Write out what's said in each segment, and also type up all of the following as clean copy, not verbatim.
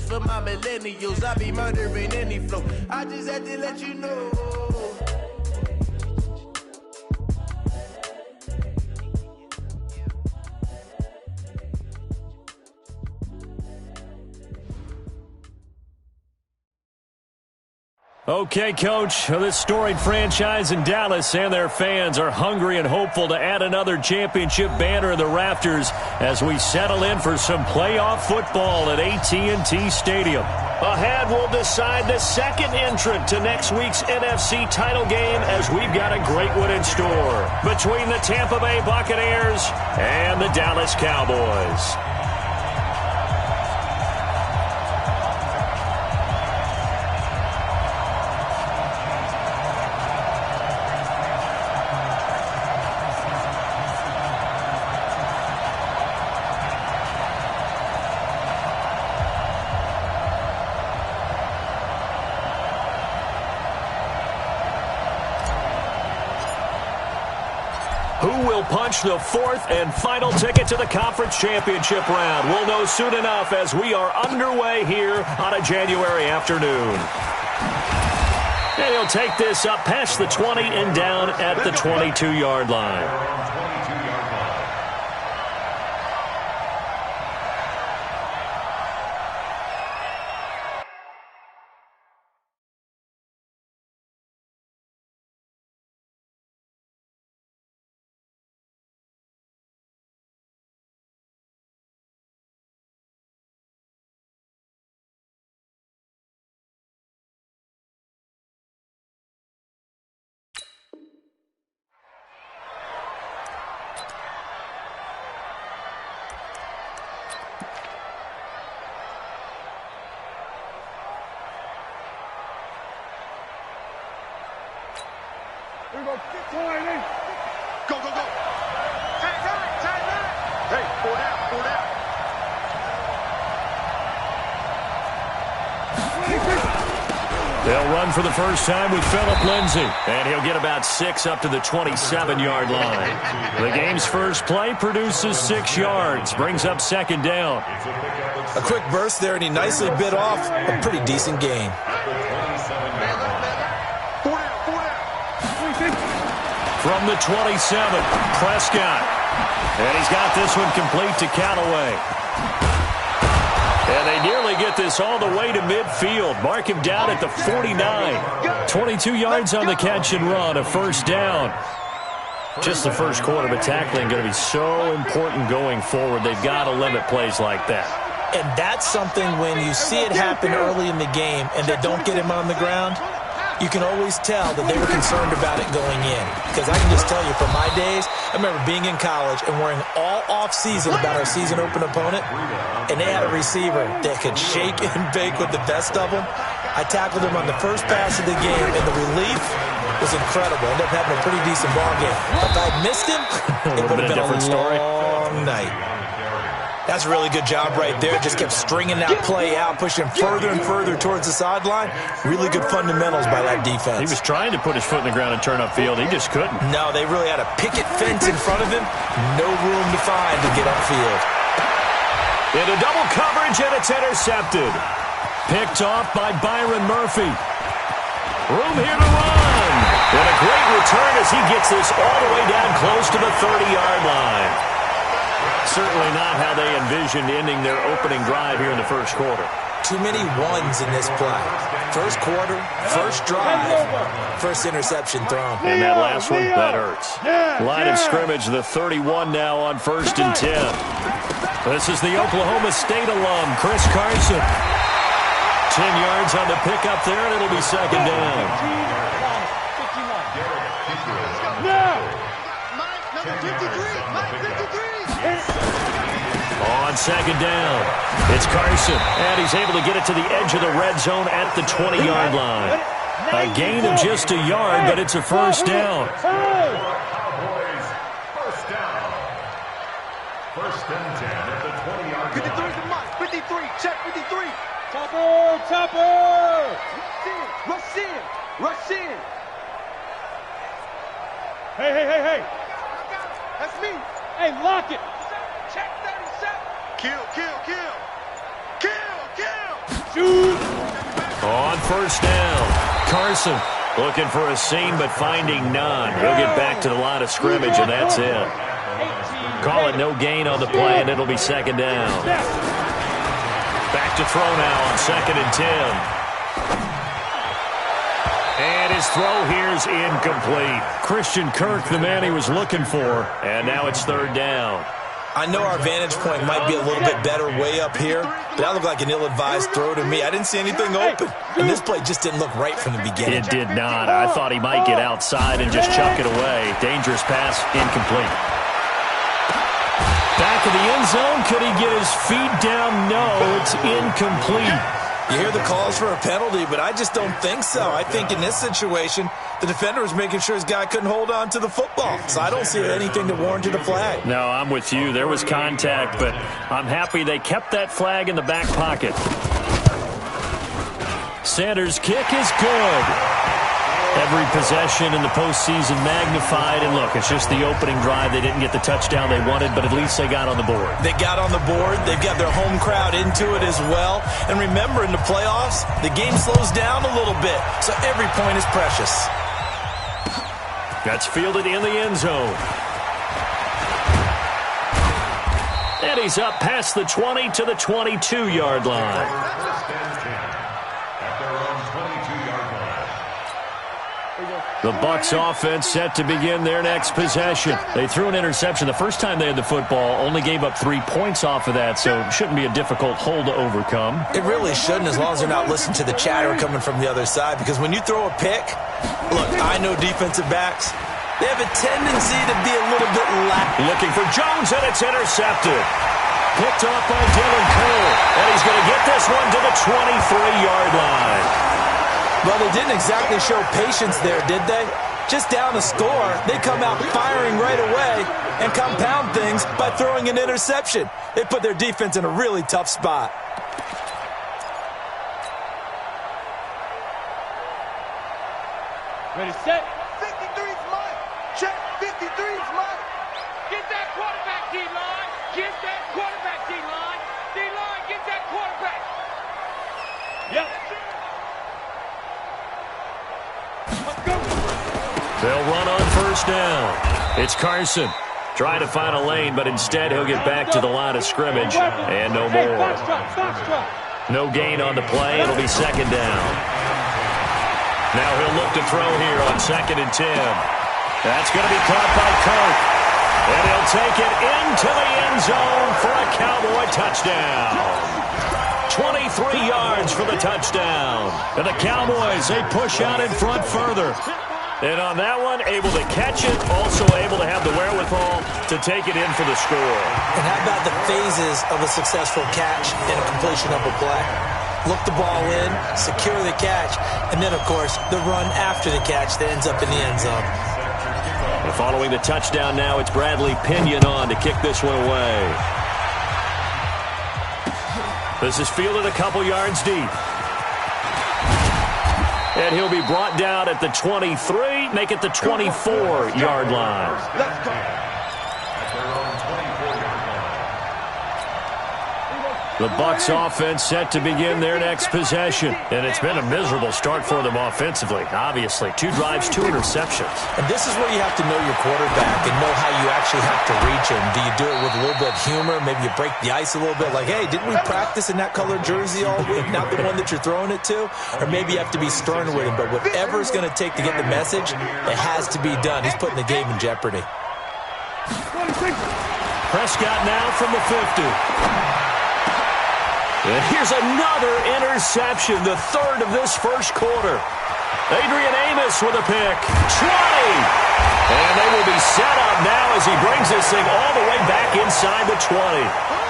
just for my millennials. I be murdering any flow. I just had to let you know. Okay, Coach, this storied franchise in Dallas and their fans are hungry and hopeful to add another championship banner in the rafters as we settle in for some playoff football at AT&T Stadium. Ahead, we'll decide the second entrant to next week's NFC title game as we've got a great one in store between the Tampa Bay Buccaneers and the Dallas Cowboys. Who will punch the fourth and final ticket to the conference championship round? We'll know soon enough as we are underway here on a January afternoon. And he'll take this up past the 20 and down at the 22-yard line. Go, go, go. Time. Hey, 4 down. They'll run for the first time with Phillip Lindsay, and he'll get about 6 up to the 27-yard line. The game's first play produces 6 yards, brings up second down. A quick burst there, and he nicely bit off a pretty decent gain. From the 27, Prescott. And he's got this one complete to Callaway. And they nearly get this all the way to midfield. Mark him down at the 49. 22 yards on the catch and run, a first down. Just the first quarter, but tackling going to be so important going forward. They've got to limit plays like that. And that's something when you see it happen early in the game and they don't get him on the ground, you can always tell that they were concerned about it going in. Because I can just tell you, from my days, I remember being in college and worrying all off-season about our season-open opponent, and they had a receiver that could shake and bake with the best of them. I tackled him on the first pass of the game, and the relief was incredible. Ended up having a pretty decent ball game. If I had missed him, it would have been a long night. That's a really good job right there. Just kept stringing that play out, pushing further and further towards the sideline. Really good fundamentals by that defense. He was trying to put his foot in the ground and turn upfield. He just couldn't. No, they really had a picket fence in front of him. No room to find to get upfield. Into double coverage, and it's intercepted. Picked off by Byron Murphy. Room here to run. And a great return as he gets this all the way down close to the 30-yard line. Certainly not how they envisioned ending their opening drive here in the first quarter. Too many ones in this play. First quarter, first drive, first interception thrown. And that last one, that hurts. Line of scrimmage, the 31 now on 1st and 10. This is the Oklahoma State alum, Chris Carson. 10 yards on the pickup there, and it'll be second down. Number 53. On second down, it's Carson, and he's able to get it to the edge of the red zone at the 20-yard line. A gain of just a yard, but it's a first down. First down. First and 10 at the 20-yard line. 53 to Mike. 53. Check 53. Chopper. Rush in. Hey. That's me. Hey, lock it. Check 37. Kill. On first down, Carson looking for a seam but finding none. He'll get back to the line of scrimmage, and that's it. Call it no gain on the play, and it'll be second down. Back to throw now on 2nd and 10. And his throw here's incomplete. Christian Kirk, the man he was looking for, and now it's 3rd down. I know our vantage point might be a little bit better way up here, but that looked like an ill-advised throw to me. I didn't see anything open, and this play just didn't look right from the beginning. It did not. I thought he might get outside and just chuck it away. Dangerous pass, incomplete. Back of the end zone. Could he get his feet down? No, it's incomplete. You hear the calls for a penalty, but I just don't think so. I think in this situation, the defender was making sure his guy couldn't hold on to the football. So I don't see anything that warranted a flag. No, I'm with you. There was contact, but I'm happy they kept that flag in the back pocket. Sanders' kick is good. Every possession in the postseason magnified. And look, it's just the opening drive. They didn't get the touchdown they wanted, but at least they got on the board. They got on the board. They've got their home crowd into it as well. And remember, in the playoffs, the game slows down a little bit, so every point is precious. That's fielded in the end zone. And he's up past the 20 to the 22-yard line. The Bucs offense set to begin their next possession. They threw an interception the first time they had the football, only gave up 3 points off of that, so it shouldn't be a difficult hole to overcome. It really shouldn't, as long as they're not listening to the chatter coming from the other side, because when you throw a pick, look, I know defensive backs, they have a tendency to be a little bit lax. Looking for Jones, and it's intercepted. Picked off by Dylan Cole, and he's going to get this one to the 23-yard line. Well, they didn't exactly show patience there, did they? Just down a score, they come out firing right away and compound things by throwing an interception. They put their defense in a really tough spot. Ready, set. 53's mine. Check. 53's mine. Get that quarterback, D-line. Get that quarterback, D-line. D-line, get that quarterback. Yep. They'll run on first down. It's Carson trying to find a lane, but instead he'll get back to the line of scrimmage, and no more. No gain on the play. It'll be second down. Now he'll look to throw here on 2nd and 10. That's going to be caught by Kirk. And he'll take it into the end zone for a Cowboy touchdown. 23 yards for the touchdown. And the Cowboys, they push out in front further. And on that one, able to catch it, also able to have the wherewithal to take it in for the score. And how about the phases of a successful catch and a completion of a play? Look the ball in, secure the catch, and then, of course, the run after the catch that ends up in the end zone. And following the touchdown now, it's Bradley Pinion on to kick this one away. This is fielded a couple yards deep. And he'll be brought down at the 23, make it the 24-yard line. Let's go. The Bucs offense set to begin their next possession. And it's been a miserable start for them offensively, obviously. 2 drives, 2 interceptions. And this is where you have to know your quarterback and know how you actually have to reach him. Do you do it with a little bit of humor? Maybe you break the ice a little bit, like, hey, didn't we practice in that colored jersey all week, not the one that you're throwing it to? Or maybe you have to be stern with him. But whatever it's going to take to get the message, it has to be done. He's putting the game in jeopardy. Prescott now from the 50. And here's another interception, the 3rd of this first quarter. Adrian Amos with a pick. 20! And they will be set up now as he brings this thing all the way back inside the 20.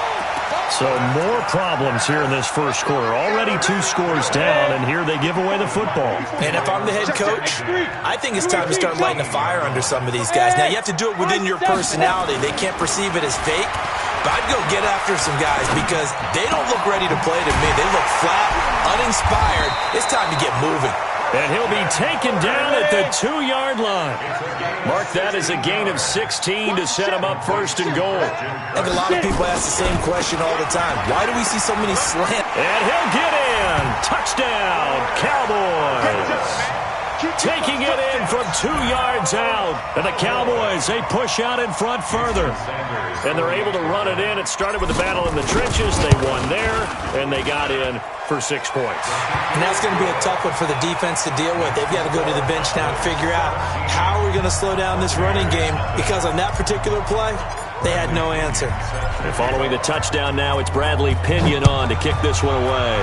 So more problems here in this first quarter. Already 2 scores down, and here they give away the football. And if I'm the head coach, I think it's time to start lighting a fire under some of these guys. Now, you have to do it within your personality. They can't perceive it as fake. But I'd go get after some guys because they don't look ready to play to me. They look flat, uninspired. It's time to get moving. And he'll be taken down at the 2-yard line. Mark that as a gain of 16 to set him up first and goal. I think a lot of people ask the same question all the time. Why do we see so many slants? And he'll get in. Touchdown, Cowboys. Taking it in from 2 yards out. And the Cowboys, they push out in front further. And they're able to run it in. It started with the battle in the trenches. They won there, and they got in for 6 points. And that's going to be a tough one for the defense to deal with. They've got to go to the bench now and figure out how we're going to slow down this running game, because on that particular play, they had no answer. And following the touchdown now, it's Bradley Pinion on to kick this one away.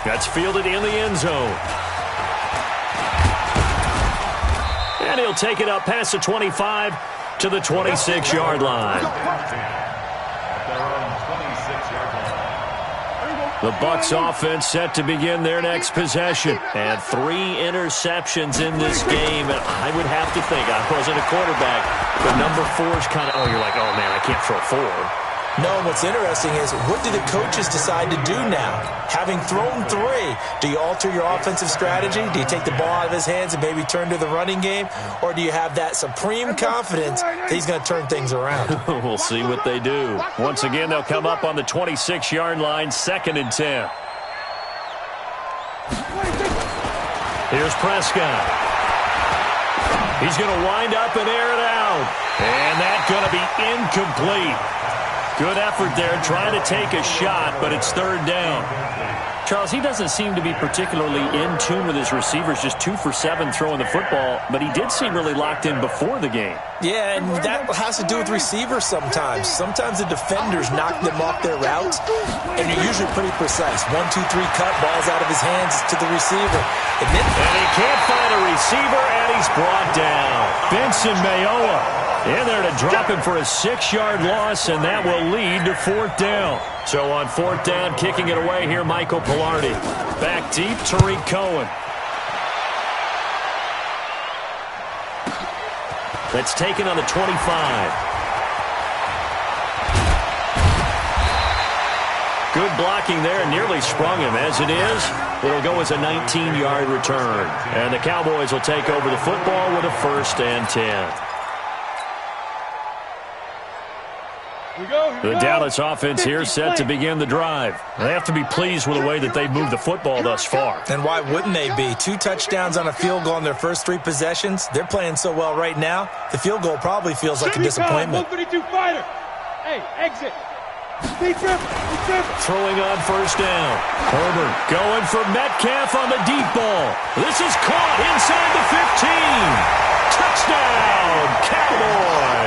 That's fielded in the end zone. And he'll take it up past the 25 to the 26-yard line. The Bucs offense set to begin their next possession. And 3 interceptions in this game. And I would have to think, I wasn't a quarterback, but number 4 is kind of, you're like, oh, man, I can't throw 4. No, and what's interesting is, what do the coaches decide to do now? Having thrown 3, do you alter your offensive strategy? Do you take the ball out of his hands and maybe turn to the running game? Or do you have that supreme confidence that he's going to turn things around? We'll see what they do. Once again, they'll come up on the 26-yard line, 2nd and 10. Here's Prescott. He's going to wind up and air it out. And that's going to be incomplete. Good effort there, trying to take a shot, but it's 3rd down. Charles, he doesn't seem to be particularly in tune with his receivers, just 2 for 7 throwing the football, but he did seem really locked in before the game. Yeah, and that has to do with receivers sometimes. Sometimes the defenders knock them off their routes, and they're usually pretty precise. 1, 2, 3 cut, ball's out of his hands to the receiver. And he can't find a receiver, and he's brought down. Benson Mayowa in there to drop him for a 6-yard loss, and that will lead to 4th down. So on 4th down, kicking it away here, Michael Pilardi. Back deep, Tariq Cohen. That's taken on the 25. Good blocking there, nearly sprung him. As it is, it'll go as a 19-yard return. And the Cowboys will take over the football with a 1st and 10. The Dallas offense here set to begin the drive. They have to be pleased with the way that they've moved the football thus far. And why wouldn't they be? 2 touchdowns on a field goal in their first 3 possessions. They're playing so well right now, the field goal probably feels like a disappointment. 132 fighter. Hey, exit. Throwing on 1st down. Herbert going for Metcalf on the deep ball. This is caught inside the 15. Touchdown, Cowboys.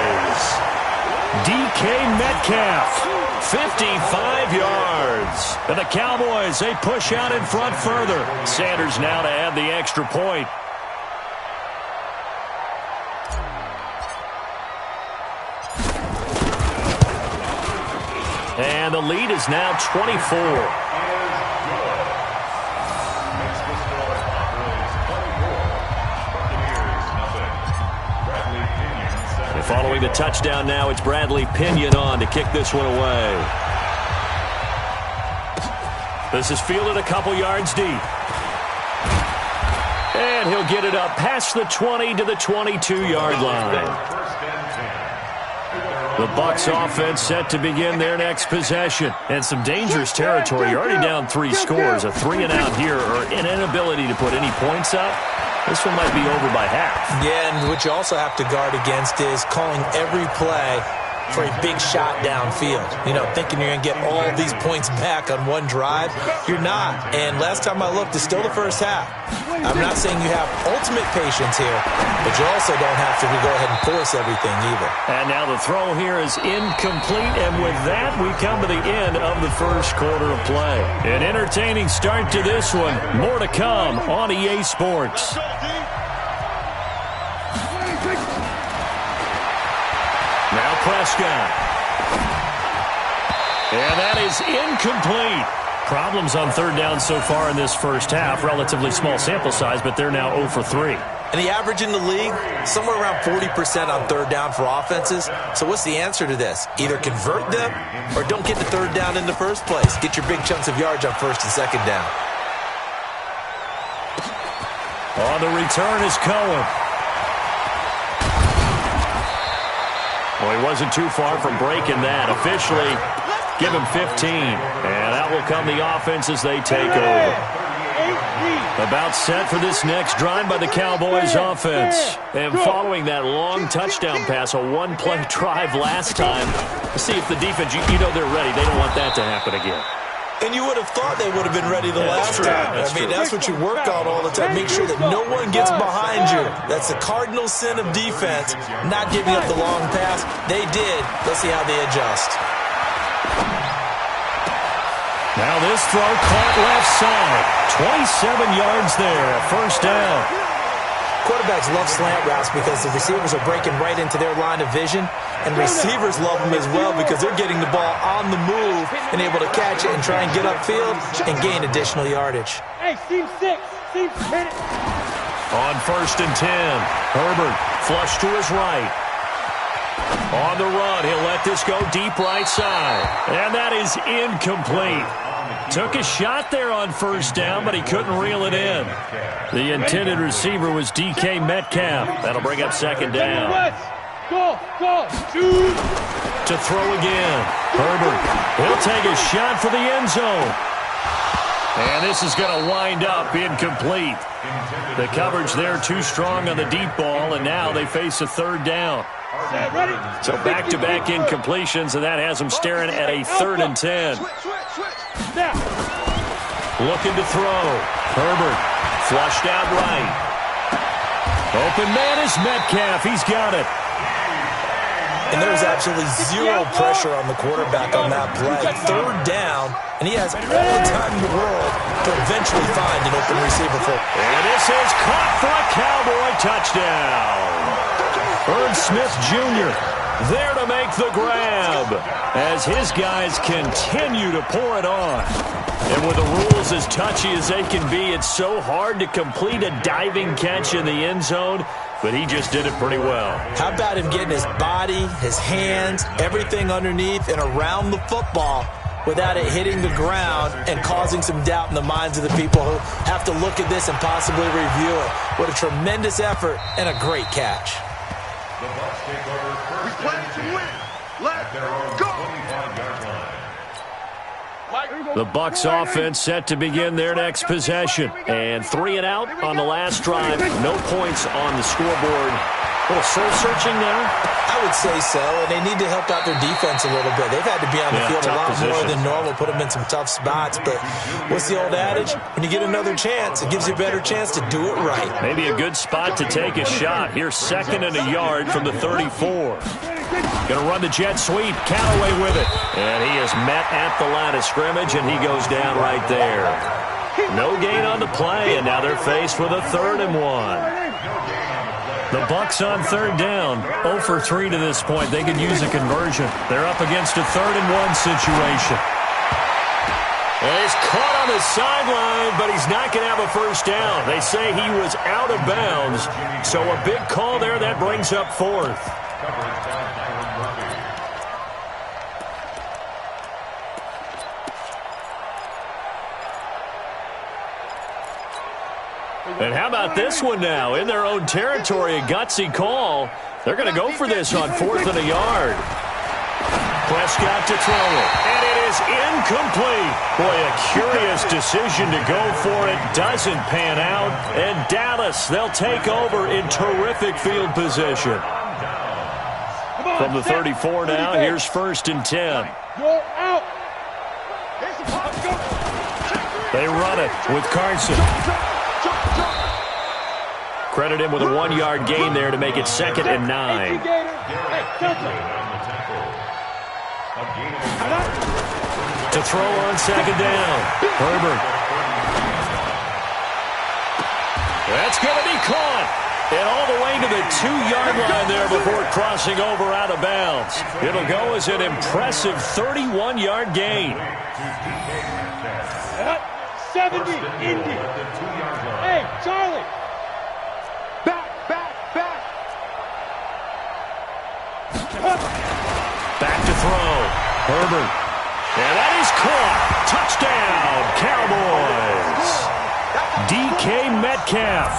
DK Metcalf, 55 yards. And the Cowboys, they push out in front further. Sanders now to add the extra point. And the lead is now 24. Following the touchdown now, it's Bradley Pinion on to kick this one away. This is fielded a couple yards deep. And he'll get it up past the 20 to the 22-yard line. The Bucs offense set to begin their next possession. And some dangerous territory. You're already down 3 scores. A 3-and-out here, or an inability to put any points up. This one might be over by half. Yeah, and what you also have to guard against is calling every play for a big shot downfield. You know, thinking you're going to get all these points back on one drive. You're not. And last time I looked, it's still the first half. I'm not saying you have ultimate patience here, but you also don't have to go ahead and force everything either. And now the throw here is incomplete, and with that, we come to the end of the first quarter of play. An entertaining start to this one. More to come on EA Sports. Now Prescott. And that is incomplete. Problems on 3rd down so far in this first half. Relatively small sample size, but they're now 0 for 3. And the average in the league, somewhere around 40% on 3rd down for offenses. So what's the answer to this? Either convert them or don't get the 3rd down in the first place. Get your big chunks of yards on 1st and 2nd down. On the return is Cohen. Well, he wasn't too far from breaking that. Officially, give him 15. And out will come the offense as they take over. About set for this next drive by the Cowboys offense. And following that long touchdown pass, a one-play drive last time, see if the defense, you know they're ready. They don't want that to happen again. And you would have thought they would have been ready the last time. That's what you work on all the time. Make sure that no one gets behind you. That's the cardinal sin of defense, not giving up the long pass. They did. Let's see how they adjust. Now this throw caught left side. 27 yards there, a first down. Quarterbacks love slant routes because the receivers are breaking right into their line of vision, and receivers love them as well because they're getting the ball on the move and able to catch it and try and get upfield and gain additional yardage. Hey, seam 6, seam 10. On 1st and 10, Herbert flush to his right. On the run, he'll let this go deep right side. And that is incomplete. Took a shot there on first down, but he couldn't reel it in. The intended receiver was DK Metcalf. That'll bring up second down. Go, shoot. To throw again. Herbert, he'll take a shot for the end zone. And this is going to wind up incomplete. The coverage there too strong on the deep ball, and now they face a third down. So back-to-back incompletions, and that has them staring at a 3rd and 10. Looking to throw. Herbert flushed out right. Open man is Metcalf. He's got it. And there was absolutely zero pressure on the quarterback on that play. 3rd down, and he has all the time in the world to eventually find an open receiver for. And this is caught for a Cowboy touchdown. Ern Smith Jr. there to make the grab as his guys continue to pour it on. And with the rules as touchy as they can be, it's so hard to complete a diving catch in the end zone, but he just did it pretty well. How about him getting his body, his hands, everything underneath and around the football without it hitting the ground and causing some doubt in the minds of the people who have to look at this and possibly review it. What a tremendous effort and a great catch. The Bucs take over first and 10 at their own 25-yard line. The Bucs offense set to begin their next possession. And 3 and out on the last drive. No points on the scoreboard. A little soul-searching there? I would say so, and they need to help out their defense a little bit. They've had to be on the field a lot more than normal, put them in some tough spots. But what's the old adage? When you get another chance, it gives you a better chance to do it right. Maybe a good spot to take a shot. Here's 2nd and a yard from the 34. Going to run the jet sweep. Callaway with it. And he is met at the line of scrimmage, and he goes down right there. No gain on the play, and now they're faced with a 3rd and 1. The Bucs on 3rd down. 0 for 3 to this point. They could use a conversion. They're up against a 3rd and 1 situation. And he's caught on the sideline, but he's not going to have a first down. They say he was out of bounds. So a big call there. That brings up 4th. And how about this one now? In their own territory, a gutsy call. They're going to go for this on 4th and a yard. Prescott to throw it. And it is incomplete. Boy, a curious decision to go for it. Doesn't pan out. And Dallas, they'll take over in terrific field position. From the 34 now, here's 1st and 10. You're out. They run it with Carson. Credit him with a 1-yard gain there to make it 2nd and 9. To throw on 2nd down. Herbert. That's going to be caught. And all the way to the 2-yard line there before crossing over out of bounds. It'll go as an impressive 31-yard gain. 70, Indy. Hey, Charlie. Back to throw. Herbert. And that is caught. Touchdown, Cowboys. DK Metcalf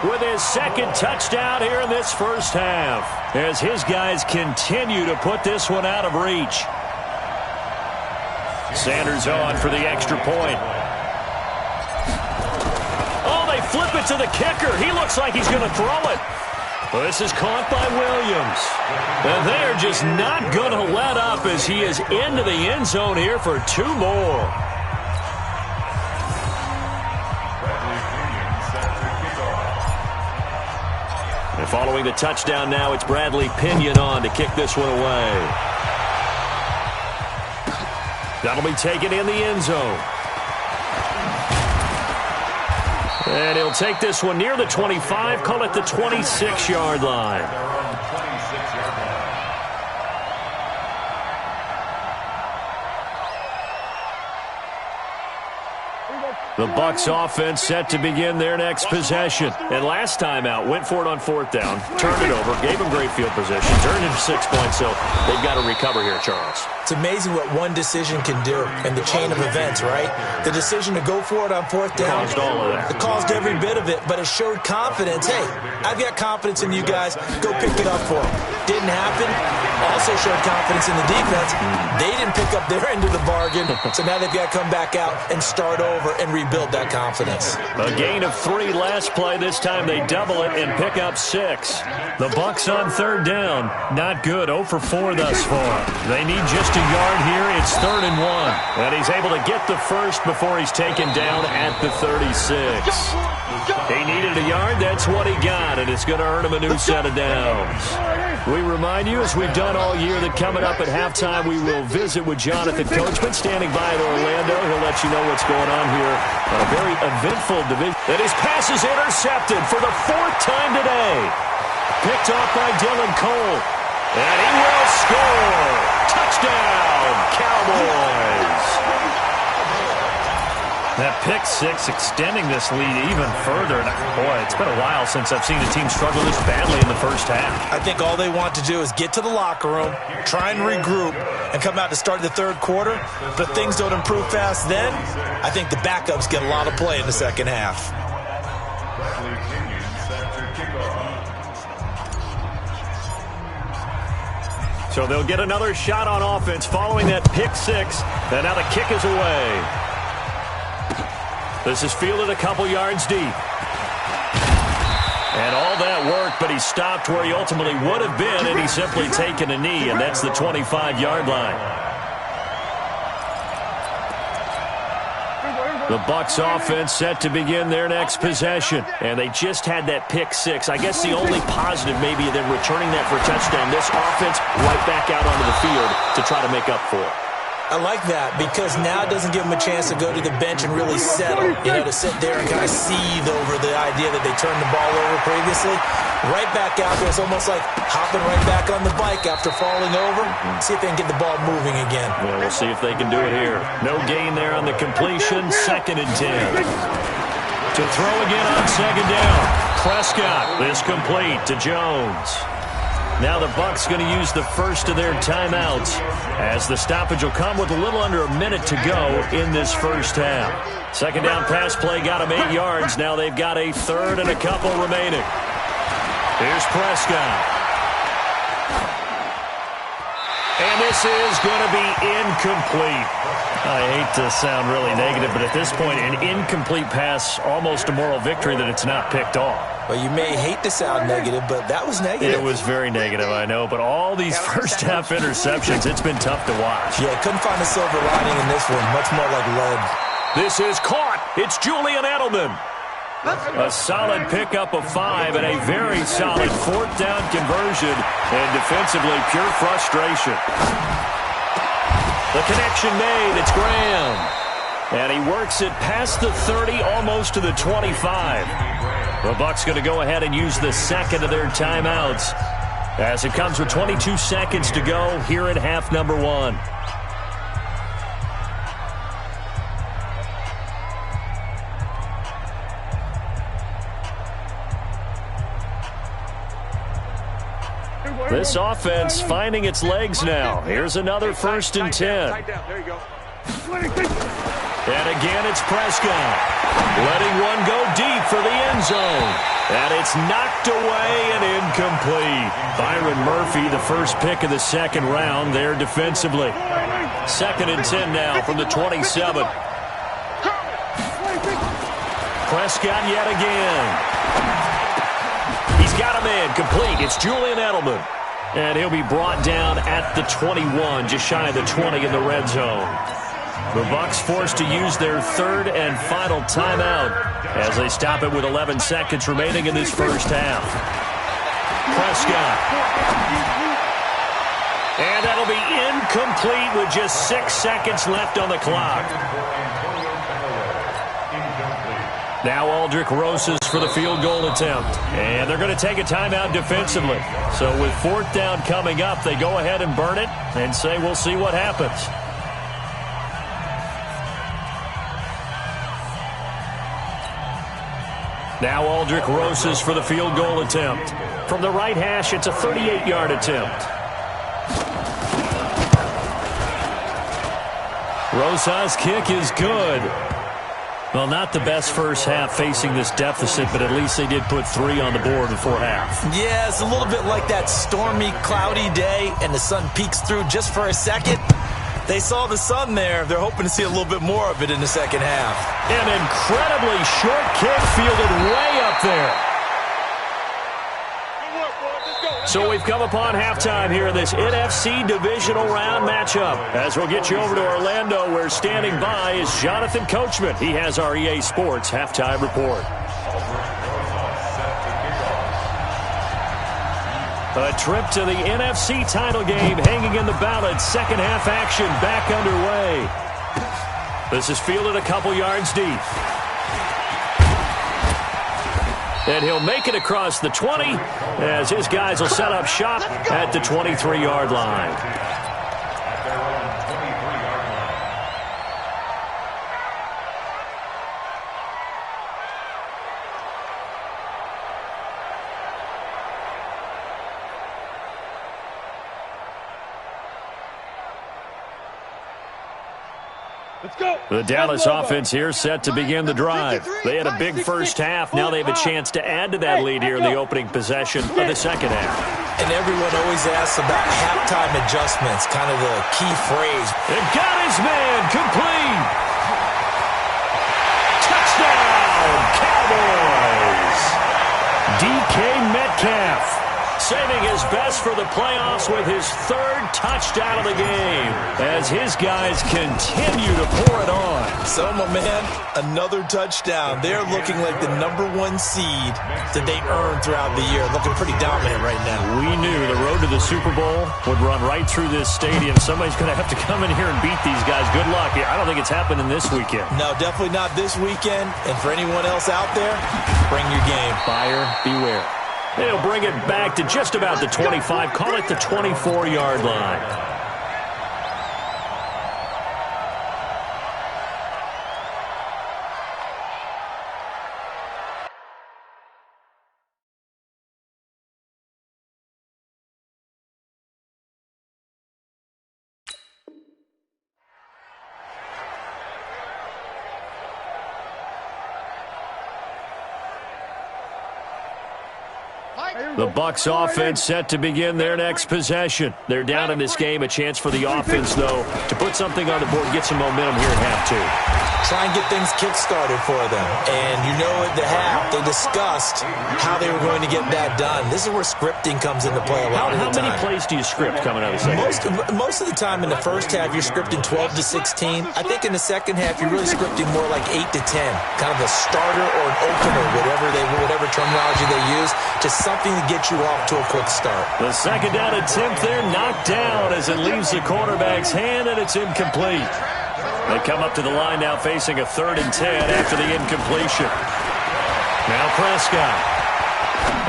with his second touchdown here in this first half, as his guys continue to put this one out of reach. Sanders on for the extra point. Oh, they flip it to the kicker. He looks like he's going to throw it. This is caught by Williams. And they're just not going to let up as he is into the end zone here for 2 more. And following the touchdown now, it's Bradley Pinion on to kick this one away. That'll be taken in the end zone. And he'll take this one near the 25, call it the 26-yard line. The Bucs offense set to begin their next possession. And last time out, went for it on 4th down, turned it over, gave them great field position, turned into 6 points, so they've got to recover here, Charles. It's amazing what one decision can do in the chain of events, right? The decision to go for it on 4th down. Caused all of that. It caused every bit of it, but it showed confidence. Hey, I've got confidence in you guys. Go pick it up for them. Didn't happen. Also showed confidence in the defense. They didn't pick up their end of the bargain, so now they've got to come back out and start over and rebuild that confidence. A gain of 3 last play. This time they double it and pick up 6. The Bucs on 3rd down. Not good. 0 for 4 thus far. They need just a yard here. It's 3rd and 1. And he's able to get the first before he's taken down at the 36. He needed a yard. That's what he got, and it's going to earn him a new set of downs. We remind you, as we've done all year, that coming up at halftime, we will visit with Jonathan Coachman standing by at Orlando. He'll let you know what's going on here on a very eventful division. And his pass is intercepted for the 4th time today. Picked off by Dylan Cole. And he will score. Touchdown, Cowboys. That pick 6 extending this lead even further. And boy, it's been a while since I've seen a team struggle this badly in the first half. I think all they want to do is get to the locker room, try and regroup, and come out to start the 3rd quarter. But things don't improve fast then. I think the backups get a lot of play in the second half. So they'll get another shot on offense following that pick 6. And now the kick is away. This is fielded a couple yards deep. And all that work, but he stopped where he ultimately would have been, and he's simply taken a knee, and that's the 25-yard line. The Bucs offense set to begin their next possession, and they just had that pick 6. I guess the only positive maybe of them returning that for a touchdown. This offense right back out onto the field to try to make up for it. I like that because now it doesn't give them a chance to go to the bench and really settle, to sit there and kind of seethe over the idea that they turned the ball over previously. Right back out there. It's almost like hopping right back on the bike after falling over. See if they can get the ball moving again. Well, we'll see if they can do it here. No gain there on the completion. 2nd and 10. To throw again on 2nd down. Prescott is complete to Jones. Now the Bucs going to use the first of their timeouts as the stoppage will come with a little under a minute to go in this first half. 2nd down pass play got them 8 yards. Now they've got a 3rd and a couple remaining. Here's Prescott. And this is going to be incomplete. I hate to sound really negative, but at this point, an incomplete pass, almost a moral victory that it's not picked off. Well, you may hate to sound negative, but that was negative. It was very negative, I know. But all these first-half interceptions, it's been tough to watch. Yeah, couldn't find a silver lining in this one. Much more like lead. This is caught. It's Julian Edelman. A solid pickup of 5 and a very solid 4th down conversion. And defensively, pure frustration. The connection made. It's Graham. And he works it past the 30, almost to the 25. The Bucs going to go ahead and use the 2nd of their timeouts as it comes with 22 seconds to go here in half number 1. This offense finding its legs now. Here's another 1st and 10. There you go. And again, it's Prescott. Letting one go deep for the end zone. And it's knocked away and incomplete. Byron Murphy, the first pick of the second round there defensively. 2nd and 10 now from the 27. Prescott yet again. He's got a man complete. It's Julian Edelman. And he'll be brought down at the 21, just shy of the 20 in the red zone. The Bucs forced to use their 3rd and final timeout as they stop it with 11 seconds remaining in this first half. Prescott. And that'll be incomplete with just 6 seconds left on the clock. Now Aldrick Rosas for the field goal attempt. And they're going to take a timeout defensively. So with 4th down coming up, they go ahead and burn it and say we'll see what happens. Now Aldrick Rosas for the field goal attempt. From the right hash, it's a 38-yard attempt. Rosas' kick is good. Well, not the best first half facing this deficit, but at least they did put 3 on the board before half. Yeah, it's a little bit like that stormy, cloudy day, and the sun peeks through just for a second. They saw the sun there. They're hoping to see a little bit more of it in the second half. An incredibly short kick fielded way up there. So we've come upon halftime here in this NFC divisional round matchup. As we'll get you over to Orlando, where standing by is Jonathan Coachman. He has our EA Sports halftime report. A trip to the NFC title game hanging in the balance. Second half action back underway. This is fielded a couple yards deep. And he'll make it across the 20 as his guys will set up shop at the 23-yard line. The Dallas offense here set to begin the drive. They had a big first half. Now they have a chance to add to that lead here in the opening possession of the second half. And everyone always asks about halftime adjustments, kind of the key phrase. And got his man complete. Touchdown, Cowboys. DK Metcalf saving his best for the playoffs with his 3rd touchdown of the game as his guys continue to pour it on. So, my man, another touchdown. They're looking like the #1 seed that they earned throughout the year. Looking pretty dominant right now. We knew the road to the Super Bowl would run right through this stadium. Somebody's going to have to come in here and beat these guys. Good luck. I don't think it's happening this weekend. No, definitely not this weekend. And for anyone else out there, bring your game. Buyer beware. They'll bring it back to just about the 25. Call it the 24-yard line. The Bucs offense set to begin their next possession. They're down in this game. A chance for the offense, though, to put something on the board, get some momentum here in half 2. Try and get things kick-started for them. And you know at the half, they discussed how they were going to get that done. This is where scripting comes into play a lot of the time. How many plays do you script coming out of the second half? Most of the time in the first half, you're scripting 12 to 16. I think in the second half, you're really scripting more like 8 to 10. Kind of a starter or an opener, whatever terminology they use. Just something to get you off to a quick start. The second down attempt there knocked down as it leaves the quarterback's hand, and it's incomplete. They come up to the line now facing a 3rd and 10 after the incompletion. Now Prescott.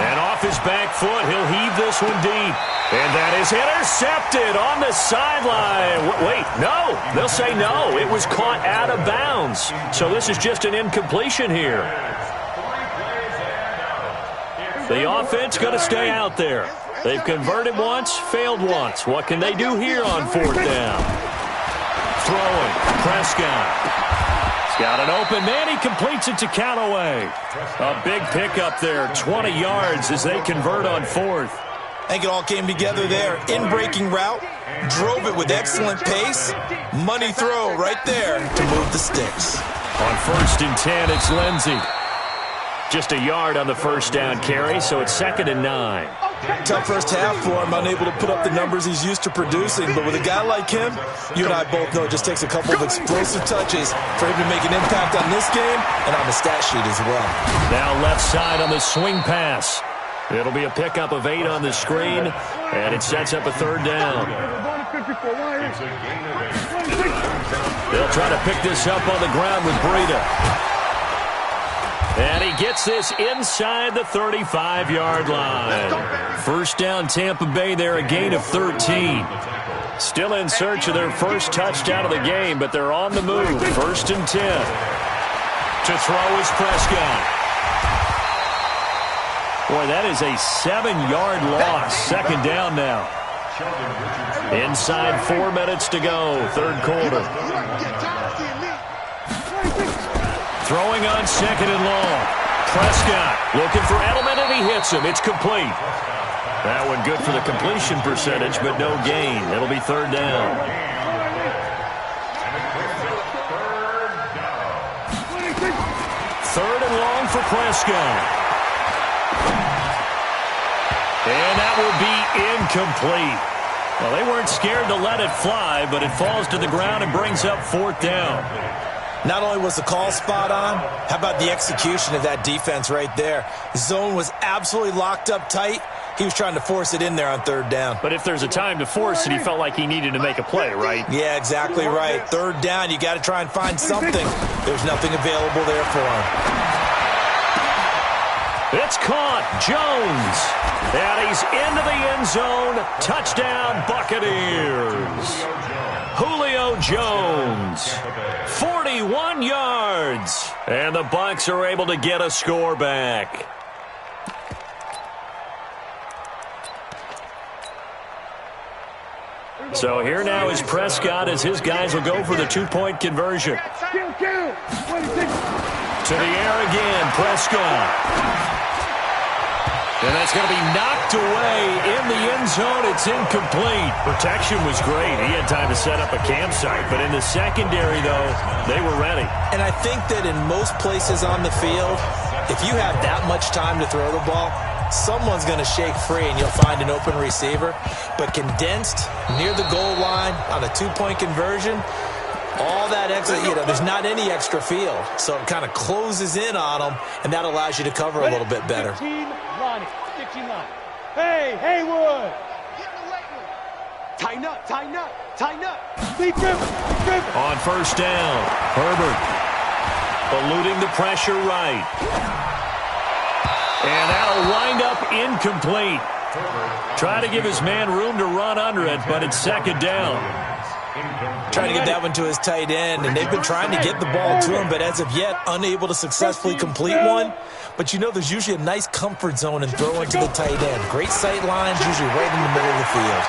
And off his back foot, he'll heave this one deep. And that is intercepted on the sideline. Wait, no. They'll say no. It was caught out of bounds. So this is just an incompletion here. The offense going to stay out there. They've converted once, failed once. What can they do here on 4th down? Throwing, Prescott. He's got an open man. He completes it to Callaway. A big pickup there, 20 yards as they convert on fourth. I think it all came together there. In-breaking route, drove it with excellent pace. Money throw right there to move the sticks. On 1st and 10, it's Lindsey. Just a yard on the first down carry, so it's 2nd and 9. Tough first half for him, unable to put up the numbers he's used to producing. But with a guy like him, you and I both know it just takes a couple of explosive touches for him to make an impact on this game and on the stat sheet as well. Now left side on the swing pass. It'll be a pickup of 8 on the screen, and it sets up a 3rd down. They'll try to pick this up on the ground with Breida. And he gets this inside the 35-yard line. 1st down Tampa Bay there, a gain of 13. Still in search of their first touchdown of the game, but they're on the move. 1st and 10. To throw is Prescott. Boy, that is a 7-yard loss. 2nd down now. Inside 4 minutes to go, 3rd quarter. Throwing on 2nd and long. Prescott looking for Edelman, and he hits him. It's complete. That one good for the completion percentage, but no gain. It'll be 3rd down. 3rd and long for Prescott. And that will be incomplete. Well, they weren't scared to let it fly, but it falls to the ground and brings up 4th down. Not only was the call spot on, how about the execution of that defense right there? The zone was absolutely locked up tight. He was trying to force it in there on 3rd down. But if there's a time to force it, he felt like he needed to make a play, right? Yeah, exactly right. 3rd down, you got to try and find something. There's nothing available there for him. It's caught. Jones. And he's into the end zone. Touchdown, Buccaneers. Julio Jones. 41 yards. And the Bucs are able to get a score back. So here now is Prescott as his guys will go for the 2-point conversion. To the air again, Prescott. And that's going to be knocked away in the end zone. It's incomplete. Protection was great. He had time to set up a campsite. But in the secondary, though, they were ready. And I think that in most places on the field, if you have that much time to throw the ball, someone's going to shake free and you'll find an open receiver. But condensed near the goal line on a 2-point conversion, all that extra, there's not any extra field. So it kind of closes in on them, and that allows you to cover a little bit better. 15 line. Hey, Haywood! Tighten up, tighten up, tighten up. On 1st down, Herbert eluding the pressure right. And that'll wind up incomplete. Try to give his man room to run under it, but it's 2nd down. Trying to get that one to his tight end, and they've been trying to get the ball to him, but as of yet, unable to successfully complete one. But there's usually a nice comfort zone in throwing to the tight end. Great sight lines, usually right in the middle of the field.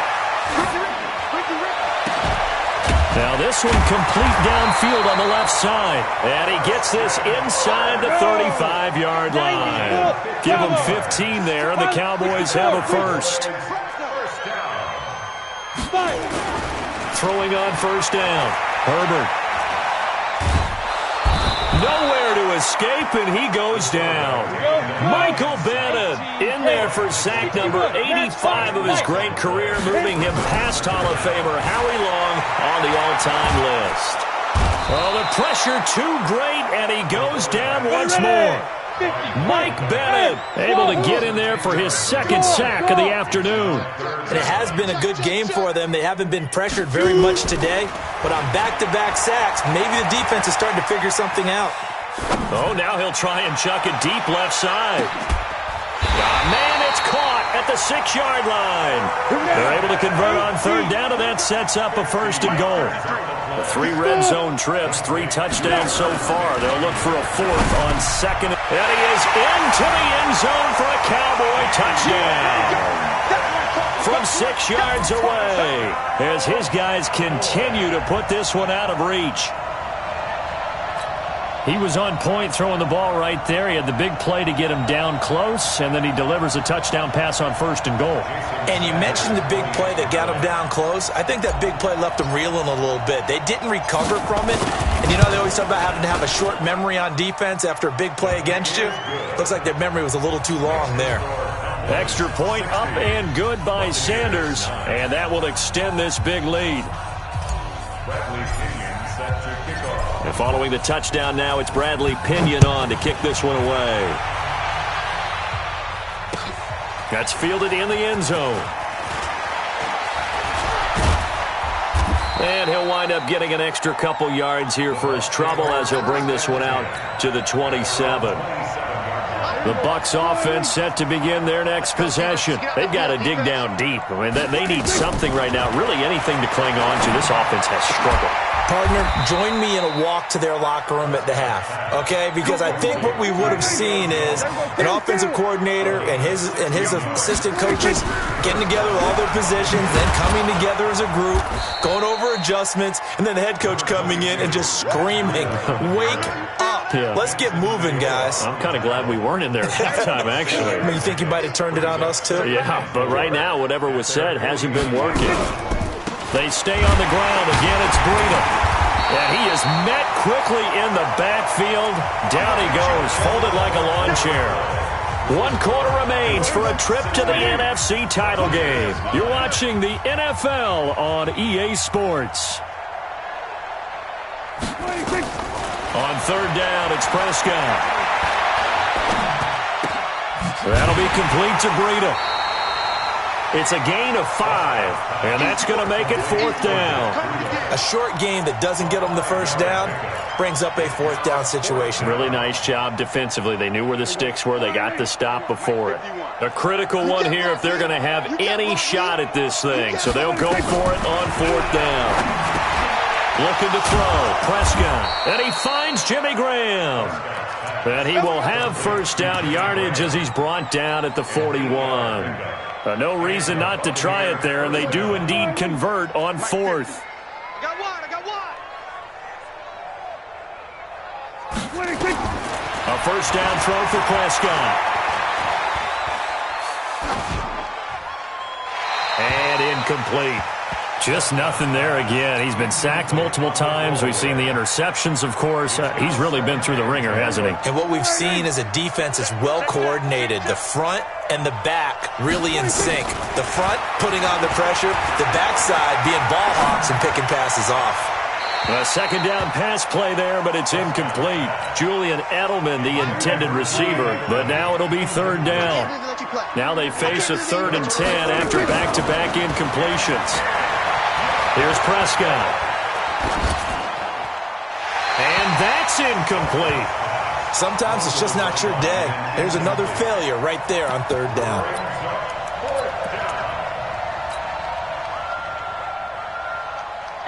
Now this one complete downfield on the left side. And he gets this inside the 35-yard line. Give him 15 there, and the Cowboys have a first. Throwing on 1st down. Herbert. Nowhere to escape, and he goes down. Michael Bennett in there for sack number 85 of his great career, moving him past Hall of Famer Howie Long on the all-time list. Well, the pressure too great, and he goes down once more. Mike Bennett able to get in there for his 2nd sack of the afternoon. And it has been a good game for them. They haven't been pressured very much today, but on back-to-back sacks, maybe the defense is starting to figure something out. Oh, now he'll try and chuck it deep left side. Man, it's caught at the 6-yard line. They're able to convert on 3rd down, and that sets up a 1st and goal. 3 red zone trips, 3 touchdowns so far. They'll look for a 4th on 2nd. And he is into the end zone for a Cowboy touchdown. From 6 yards away, as his guys continue to put this one out of reach. He was on point throwing the ball right there. He had the big play to get him down close, and then he delivers a touchdown pass on 1st and goal. And you mentioned the big play that got him down close. I think that big play left him reeling a little bit. They didn't recover from it. And you know, they always talk about having to have a short memory on defense after a big play against you. Looks like their memory was a little too long there. Extra point up and good by Sanders, and that will extend this big lead. And following the touchdown now, it's Bradley Pinion on to kick this one away. That's fielded in the end zone. And he'll wind up getting an extra couple yards here for his trouble as he'll bring this one out to the 27. The Bucs offense set to begin their next possession. They've got to dig down deep. I mean, they need something right now, really anything to cling on to. This offense has struggled. Partner, join me in a walk to their locker room at the half, okay? Because I think what we would have seen is an offensive coordinator and his assistant coaches getting together with all their positions, then coming together as a group, going over adjustments, and then the head coach coming in and just screaming, "Wake up. Yeah. Let's get moving, guys." I'm kind of glad we weren't in there at halftime, actually. I mean, you think you might have turned it on us, too? Yeah, but right now, whatever was said hasn't been working. They stay on the ground. Again, it's Breida. And he is met quickly in the backfield. Down he goes, folded like a lawn chair. 1 quarter remains for a trip to the NFC title game. You're watching the NFL on EA Sports. On 3rd down, it's Prescott. That'll be complete to Breida. It's a gain of 5, and that's going to make it 4th down. A short gain that doesn't get them the 1st down brings up a 4th down situation. Really nice job defensively. They knew where the sticks were. They got the stop before it. A critical one here if they're going to have any shot at this thing. So they'll go for it on 4th down. Looking to throw. Prescott. And he finds Jimmy Graham. And he will have 1st down yardage as he's brought down at the 41. No reason not to try it there, and they do indeed convert on 4th. I got one. A 1st down throw for Prescott. And incomplete. Just nothing there again. He's been sacked multiple times. We've seen the interceptions, of course. He's really been through the ringer, hasn't he? And what we've seen is a defense that's well coordinated. The front and the back really in sync. The front putting on the pressure, the backside being ball hawks and picking passes off. A 2nd down pass play there, but it's incomplete. Julian Edelman, the intended receiver, but now it'll be 3rd down. Now they face a 3rd and 10 after back-to-back incompletions. Here's Prescott. And that's incomplete. Sometimes it's just not your day. There's another failure right there on 3rd down.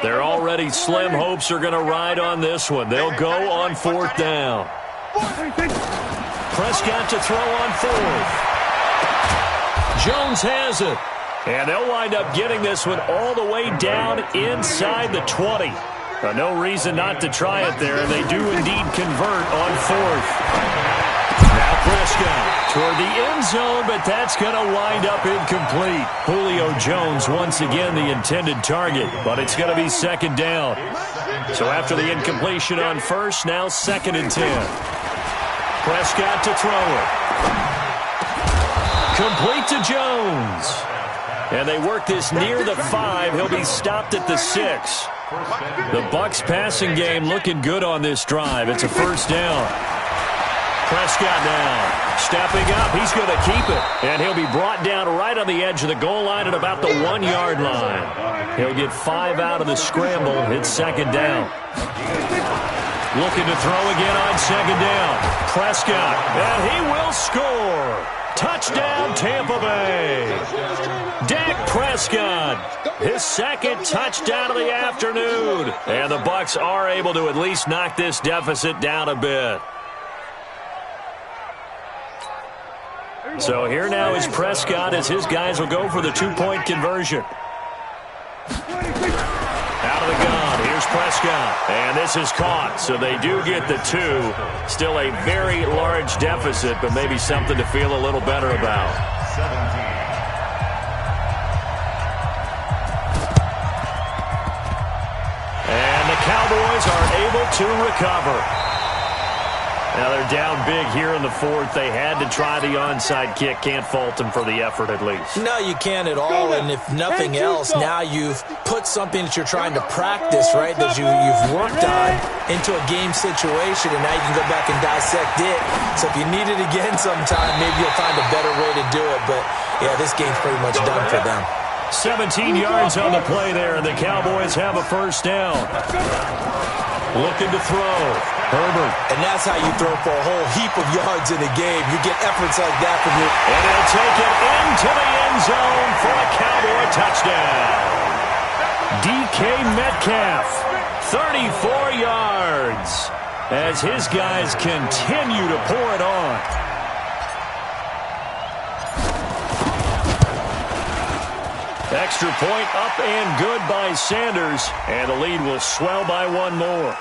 Their already slim hopes are going to ride on this one. They'll go on 4th down. Prescott to throw on 4th. Jones has it. And they'll wind up getting this one all the way down inside the 20. No reason not to try it there, and they do indeed convert on 4th. Now Prescott toward the end zone, but that's going to wind up incomplete. Julio Jones once again the intended target, but it's going to be 2nd down. So after the incompletion on 1st, now 2nd and 10. Prescott to throw it. Complete to Jones. And they work this near the 5. He'll be stopped at the 6. The Bucs passing game looking good on this drive. It's a 1st down. Prescott now stepping up. He's going to keep it. And he'll be brought down right on the edge of the goal line at about the 1-yard line. He'll get 5 out of the scramble. It's 2nd down. Looking to throw again on 2nd down. Prescott. And he will score. Touchdown, Tampa Bay. Dak Prescott, his 2nd touchdown of the afternoon. And the Bucs are able to at least knock this deficit down a bit. So here now is Prescott as his guys will go for the 2-point conversion. Out of the gun, here's Prescott. And this is caught, so they do get the 2. Still a very large deficit, but maybe something to feel a little better about. 17. And the Cowboys are able to recover. Now they're down big here in the 4th. They had to try the onside kick. Can't fault them for the effort at least. No, you can't at all. And if nothing else, now you've put something that you're trying to practice, right, that you've worked on into a game situation, and now you can go back and dissect it. So if you need it again sometime, maybe you'll find a better way to do it. But, yeah, this game's pretty much done for them. 17 yards on the play there, and the Cowboys have a first down. Looking to throw. Herbert. And that's how you throw for a whole heap of yards in a game. You get efforts like that from your... And he'll take it into the end zone for a Cowboy touchdown. DK Metcalf, 34 yards, as his guys continue to pour it on. Extra point up and good by Sanders, and the lead will swell by 1 more.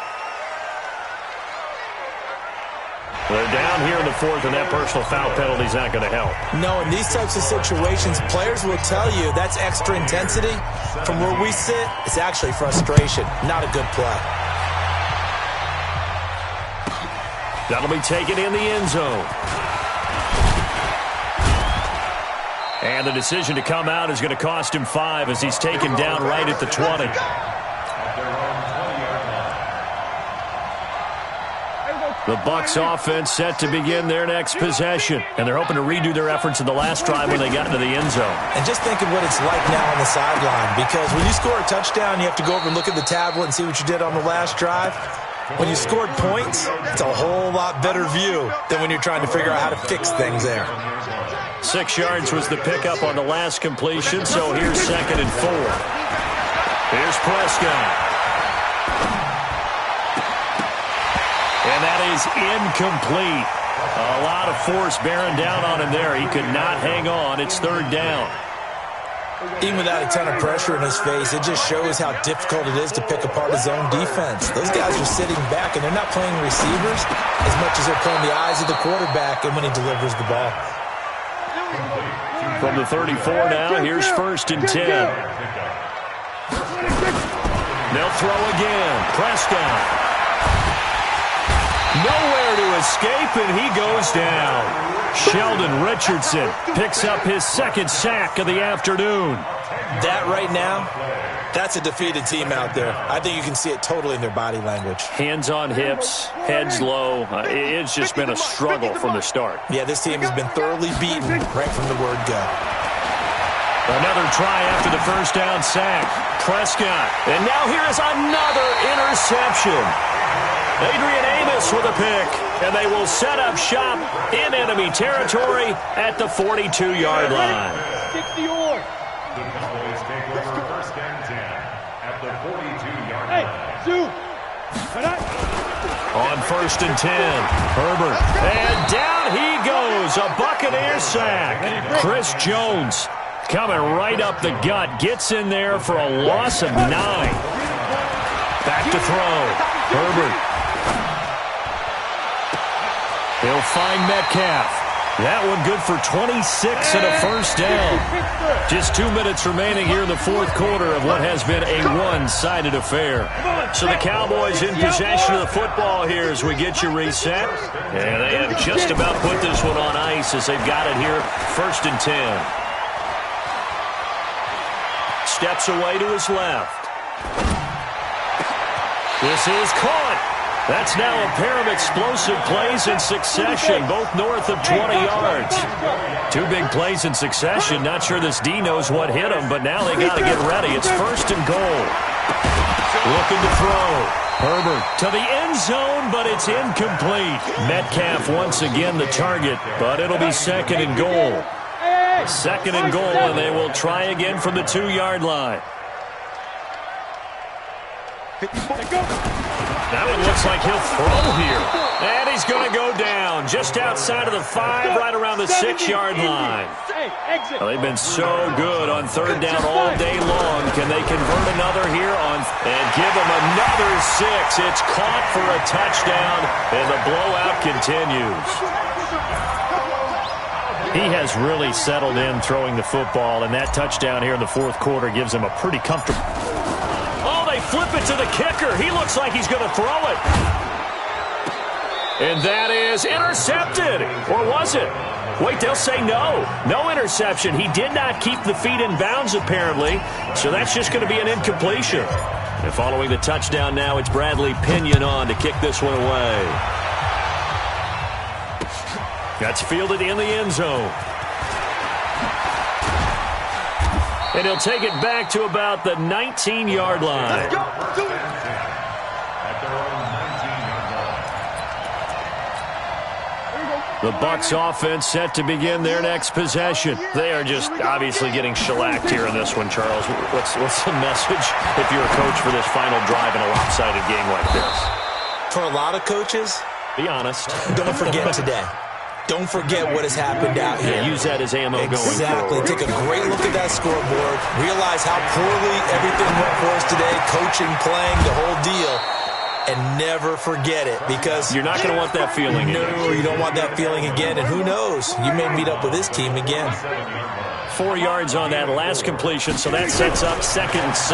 They're down here in the 4th, and that personal foul penalty is not going to help. No, in these types of situations, players will tell you that's extra intensity. From where we sit, it's actually frustration, not a good play. That'll be taken in the end zone. And the decision to come out is going to cost him 5 as he's taken down right at the 20. The Bucs offense set to begin their next possession. And they're hoping to redo their efforts in the last drive when they got into the end zone. And just think of what it's like now on the sideline. Because when you score a touchdown, you have to go over and look at the tablet and see what you did on the last drive. When you scored points, it's a whole lot better view than when you're trying to figure out how to fix things there. 6 yards was the pickup on the last completion, so here's 2nd and 4. Here's Prescott. And that is incomplete. A lot of force bearing down on him there. He could not hang on. It's 3rd down. Even without a ton of pressure in his face, it just shows how difficult it is to pick apart his own defense. Those guys are sitting back, and they're not playing receivers as much as they're playing the eyes of the quarterback and when he delivers the ball. From the 34 now, here's 1st and 10. They'll throw again. Prescott. Nowhere to escape, and he goes down. Sheldon Richardson picks up his 2nd sack of the afternoon. That right now, that's a defeated team out there. I think you can see it totally in their body language. Hands on hips, heads low. It's just been a struggle from the start. Yeah, this team has been thoroughly beaten right from the word go. Another try after the first down sack. Prescott. And now here is another interception. Adrian Amos with a pick, and they will set up shop in enemy territory at the 42-yard line. The Cowboys take over 1st and 10 at the 42-yard line. On 1st and 10, Herbert. And down he goes, a Buccaneer sack. Chris Jones coming right up the gut, gets in there for a loss of 9. Back to throw. Herbert. He'll find Metcalf. That one good for 26 and a first down. Just 2 minutes remaining here in the 4th quarter of what has been a one-sided affair. So the Cowboys in possession of the football here as we get you reset. And they have just about put this one on ice as they've got it here, 1st and 10. Steps away to his left. This is caught. That's now a pair of explosive plays in succession, both north of 20 yards. 2 big plays in succession. Not sure this D knows what hit him, but now they got to get ready. It's 1st and goal. Looking to throw. Herbert to the end zone, but it's incomplete. Metcalf once again the target, but it'll be 2nd and goal. 2nd and goal, and they will try again from the 2-yard line. That one looks like he'll throw here. And he's going to go down just outside of the 5, right around the 6-yard line. Well, they've been so good on third down all day long. Can they convert another here and give them another 6? It's caught for a touchdown, and the blowout continues. He has really settled in throwing the football, and that touchdown here in the fourth quarter gives him a pretty comfortable. Oh, they flip it to the kicker. He looks like he's going to throw it. And that is intercepted. Or was it? Wait, they'll say no. No interception. He did not keep the feet in bounds, apparently. So that's just going to be an incompletion. And following the touchdown now, it's Bradley Pinion on to kick this one away. That's fielded in the end zone. And he'll take it back to about the 19-yard line. Let's go. Do it. The Bucs offense set to begin their next possession. They are just obviously getting shellacked here in this one, Charles. What's the message if you're a coach for this final drive in a lopsided game like this? For a lot of coaches, be honest. Don't forget today. Don't forget what has happened out here. Use that as ammo going forward. Exactly. Take a great look at that scoreboard. Realize how poorly everything went for us today. Coaching, playing, the whole deal. And never forget it, because you're not going to want that feeling again. No, you don't want that feeling again. And who knows? You may meet up with this team again. 4 yards on that last completion, so that sets up 2nd and 6.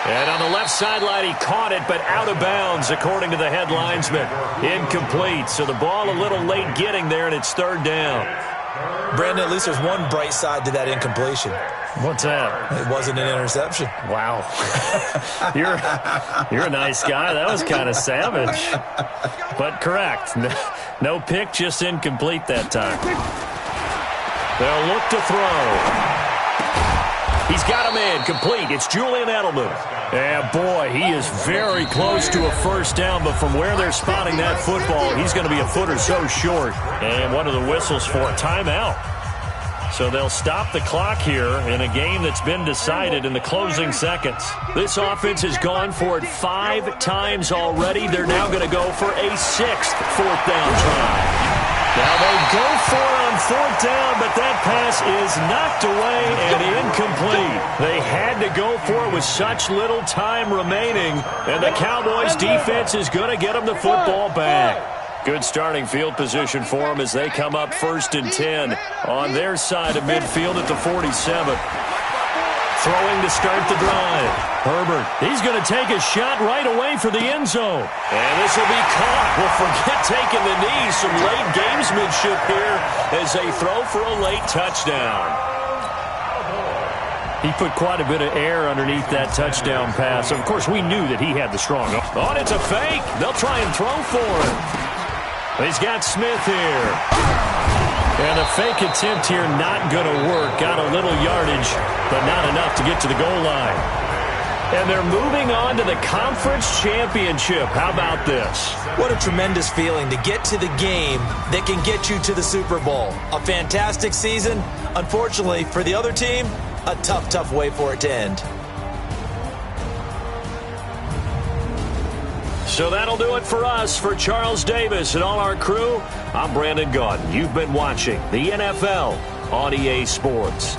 And on the left sideline, he caught it, but out of bounds, according to the head linesman. Incomplete, so the ball a little late getting there, and it's 3rd down. Brandon, at least there's one bright side to that incompletion. What's that? It wasn't an interception. Wow. You're a nice guy. That was kind of savage. But correct. No pick, just incomplete that time. They'll look to throw. He's got a man complete. It's Julian Edelman. And, boy, he is very close to a first down, but from where they're spotting that football, he's going to be a foot or so short. And one of the whistles for a timeout. So they'll stop the clock here in a game that's been decided in the closing seconds. This offense has gone for it 5 times already. They're now going to go for a 6th fourth down try. Now they go for it on 4th down, but that pass is knocked away and incomplete. They had to go for it with such little time remaining, and the Cowboys defense is going to get them the football back. Good starting field position for them as they come up 1st and 10 on their side of midfield at the 47. Throwing to start the drive. Herbert, he's going to take a shot right away for the end zone. And this will be caught. Well, forget taking the knee. Some late gamesmanship here as they throw for a late touchdown. He put quite a bit of air underneath that touchdown pass. Of course, we knew that he had the strong. Oh, and it's a fake. They'll try and throw for him. He's got Smith here. And a fake attempt here not going to work. Got a little yardage, but not enough to get to the goal line. And they're moving on to the conference championship. How about this? What a tremendous feeling to get to the game that can get you to the Super Bowl. A fantastic season. Unfortunately, for the other team, a tough, tough way for it to end. So that'll do it for us. For Charles Davis and all our crew, I'm Brandon Gaudin. You've been watching the NFL on EA Sports.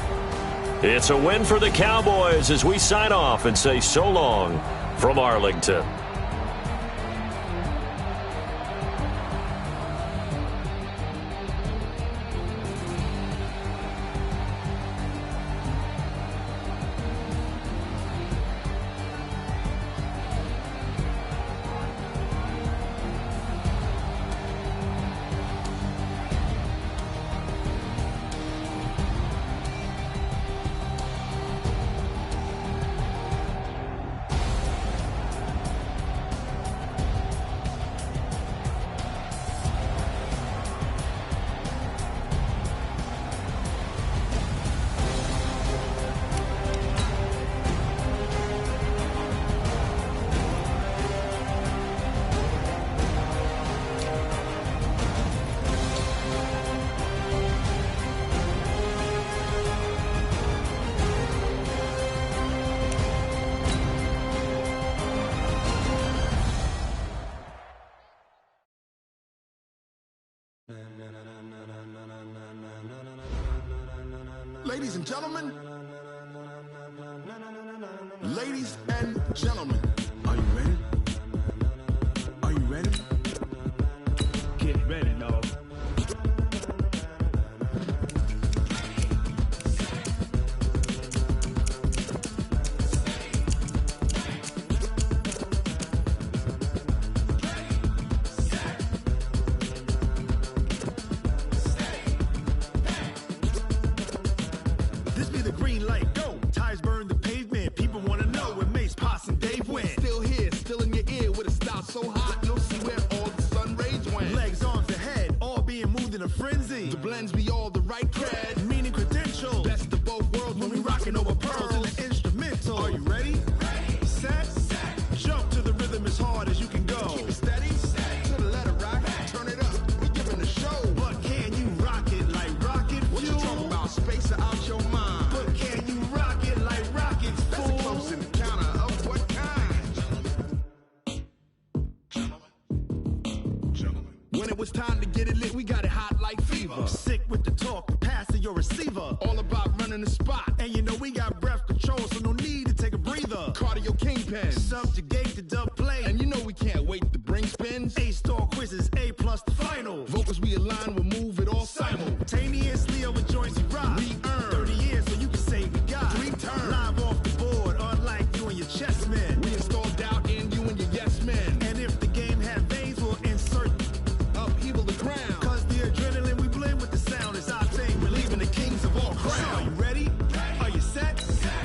It's a win for the Cowboys as we sign off and say so long from Arlington. Ladies and gentlemen. Ladies and gentlemen. Are you ready? Are you ready? Get ready, dog. This be the green light, go. Tires burn the pavement. People want to know where Mace, Poss, and Dave went. Still here, still in your ear with a style so hot. You'll see where all the sun rays went. Legs, arms, and head, all being moved in a frenzy. The blends be all the right cred, meaning credentials. Best of both worlds when we rockin' over pearls in the instrumental. Are you ready? Set. Jump to the rhythm as hard as you can go. Keep it steady. To the letter rock. Turn it up. We're giving a show. But can you rock it like rocket fuel? What you talking about? Space or out your mind? But can you rock it like rockets, fool? That's a close encounter of what kind? Gentlemen. When it was time to get it lit, we got it hot like fever. Sick with the talk, passing your receiver. All about running the spot. And you know we got breath control, so no need to take a breather. Cardio kingpin, subjugate the dub play. And you know we can't wait to bring spins. A-star quizzes, A+ the final. Vocals we align, we'll move it all simultaneously over joints we rock. We earn 30 years, so you can say we got 3 turns. Live off the board, unlike you and your chess men. We install doubt in you and your yes men. And if the game had veins, we'll insert upheaval the ground. Cause the adrenaline we blend with the sound is our thing. Relieving the kings of all crowns. So are you ready? Are you set?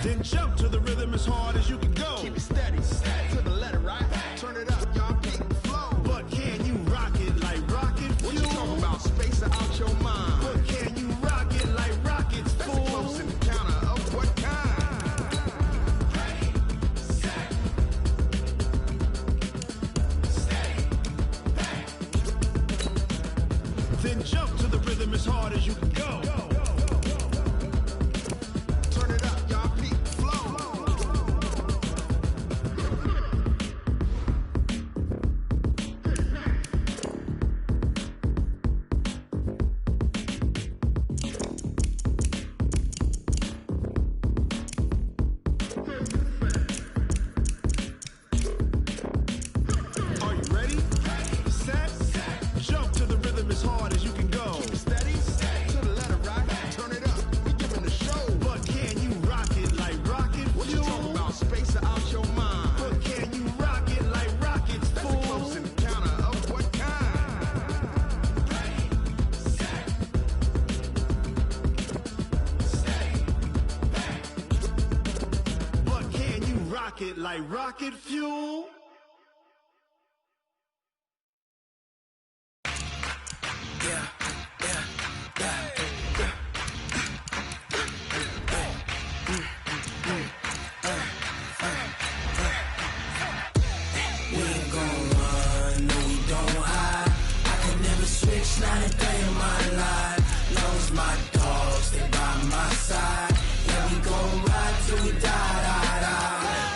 Then jump to the rhythm as hard as you can go. Keep it steady, to the letter, right? Turn it up, y'all keep the flow. But can you rock it like rocket fuel? What you talking about? Space or out your mind? But can you rock it like rockets, fool? That's a close encounter of what kind? Then jump to the rhythm as hard as you can go. Turn it up, y'all keep the flow. Are you ready? Set. Jump to the rhythm as hard as you can go. Keep it steady. To the letter rock. Turn it up. We giving a show. But can you rock it like rocket fuel? What you talking about? Space or out your mind? But can you rock it like rockets, fool? That's a close encounter of what kind? But can you rock it like rocket fuel? Not a day in my life. Knows my dogs, they by my side. Yeah, we gon' ride till we die.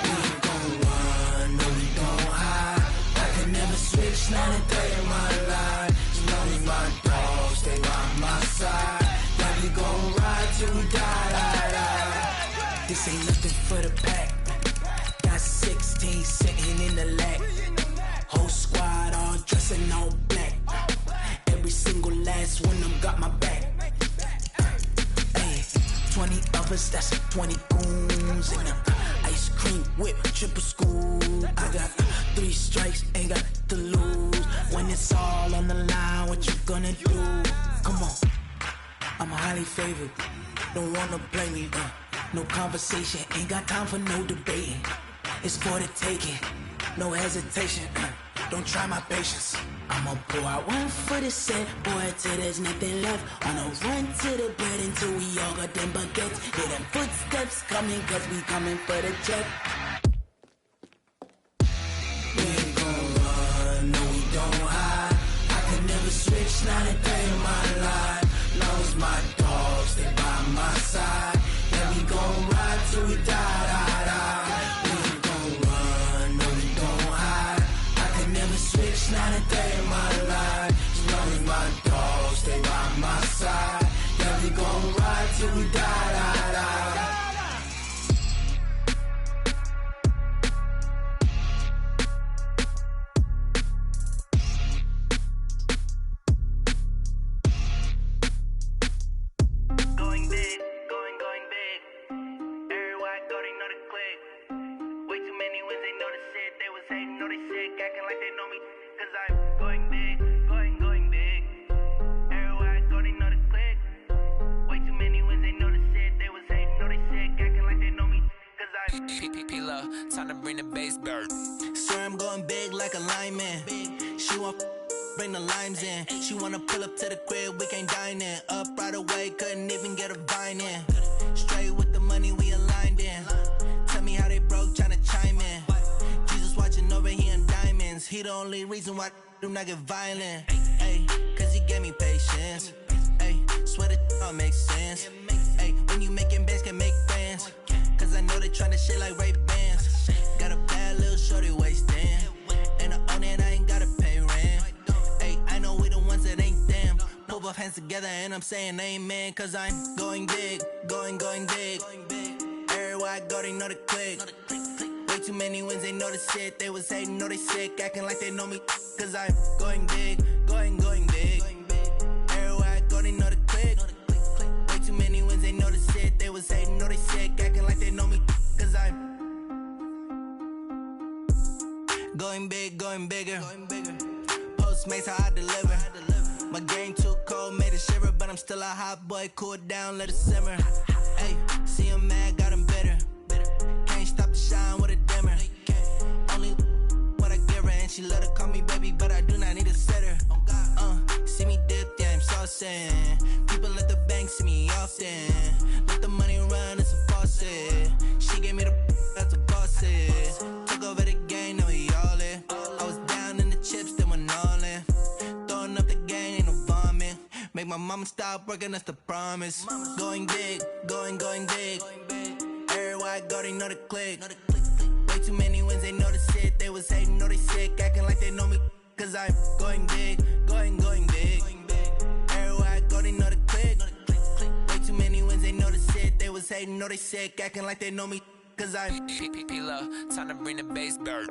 We ain't gon' run, no, we gon' hide. I can never switch, not a day in my life. Knows my dogs, they by my side. Yeah, we gon' ride till we die. This ain't nothing for the pack. Got 16 sitting in the lap. Whole squad all dressing all black. Every single last one of them got my back. Hey, 20 of us, that's 20 goons. And ice cream whip, triple school. I got 3 strikes, ain't got to lose. When it's all on the line, what you gonna do? Come on, I'm highly favored. Don't wanna blame me, no conversation, ain't got time for no debating. It's for the taking, no hesitation. Don't try my patience. I'ma pour out one for the set, boy, till there's nothing left. On a run to the bread until we all got them baguettes. Hear them footsteps coming, cause we coming for the check. We ain't gon' run, no, we don't hide. I can never switch, not a day in my life. Knows my dogs, they by my side. Yeah, we gon' ride till we die. We ain't gon' run, no, we don't hide. I can never switch, not a day in my life. Knows my dogs, they by my side. Yeah, we gon' ride till we die. they sick, acting like they know me. Cause I'm going big, going big. Everywhere I go, they know the click. Way too many wins, they know the shit. They was hating, know they sick, acting like they know me. Cause I'm P-P-P-Love, time to bring the bass bird. Swear I'm going big like a lineman. She want bring the limes in. She wanna pull up to the crib, we can't dine in. Up right away, couldn't even get a vine in. Straight with the money we aligned in. Tell me how they broke, tryna chime in. Jesus watching over here in diamonds. He the only reason why I do not get violent. Ay, cause he gave me patience. Ay, swear that all makes sense. Ay, when you making bands, can make friends. Cause I know they tryna shit like Ray-Bans. Got a bad little shorty wasting. And I own it, I ain't gotta pay rent. Ay, I know we the ones that ain't them. Put both hands together and I'm saying amen. Cause I'm going big, going big. Everywhere I go, they know the click. Way too many wins, they know the shit. They was hating, know they sick, acting like they know me. Cause I'm going big, going big. Everywhere I go, they know the click. Way too many wins, they know the shit. They was hating, know they sick, acting like they know me. Cause I'm going big, going bigger. Postmates how I deliver. My game too cold, made it shiver. But I'm still a hot boy, cool down, let it simmer. Hey, see him mad, got him bitter. Can't stop the shine with a dimmer. Only what I give her, and she let her call me baby, but I do not need a sitter. See me dip, yeah, I'm saucing. People at the bank see me often. Let the money run, it's a faucet. She gave me the that's a faucet. Took over the game, now we all in. I was down in the chips, then went all in. Throwing up the game, ain't no vomit. Make my mama stop working, that's the promise. Going big, going big. Everywhere I go, they know the click. Way too many wins, they know the shit. They was hating, know they sick, acting like they know me. Cause I'm going big, going big. Everywhere I go, they know the click. Way too many wins, they know the shit. They was hating, know they sick, acting like they know me. Cause I'm P-P-P-Love, time to bring the bass bird.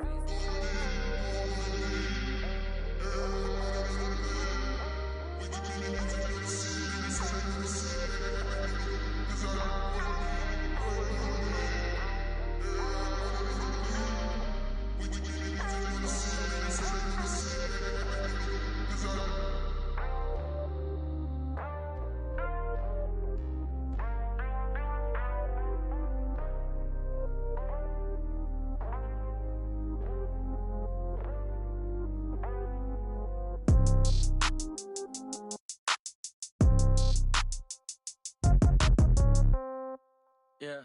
Yeah.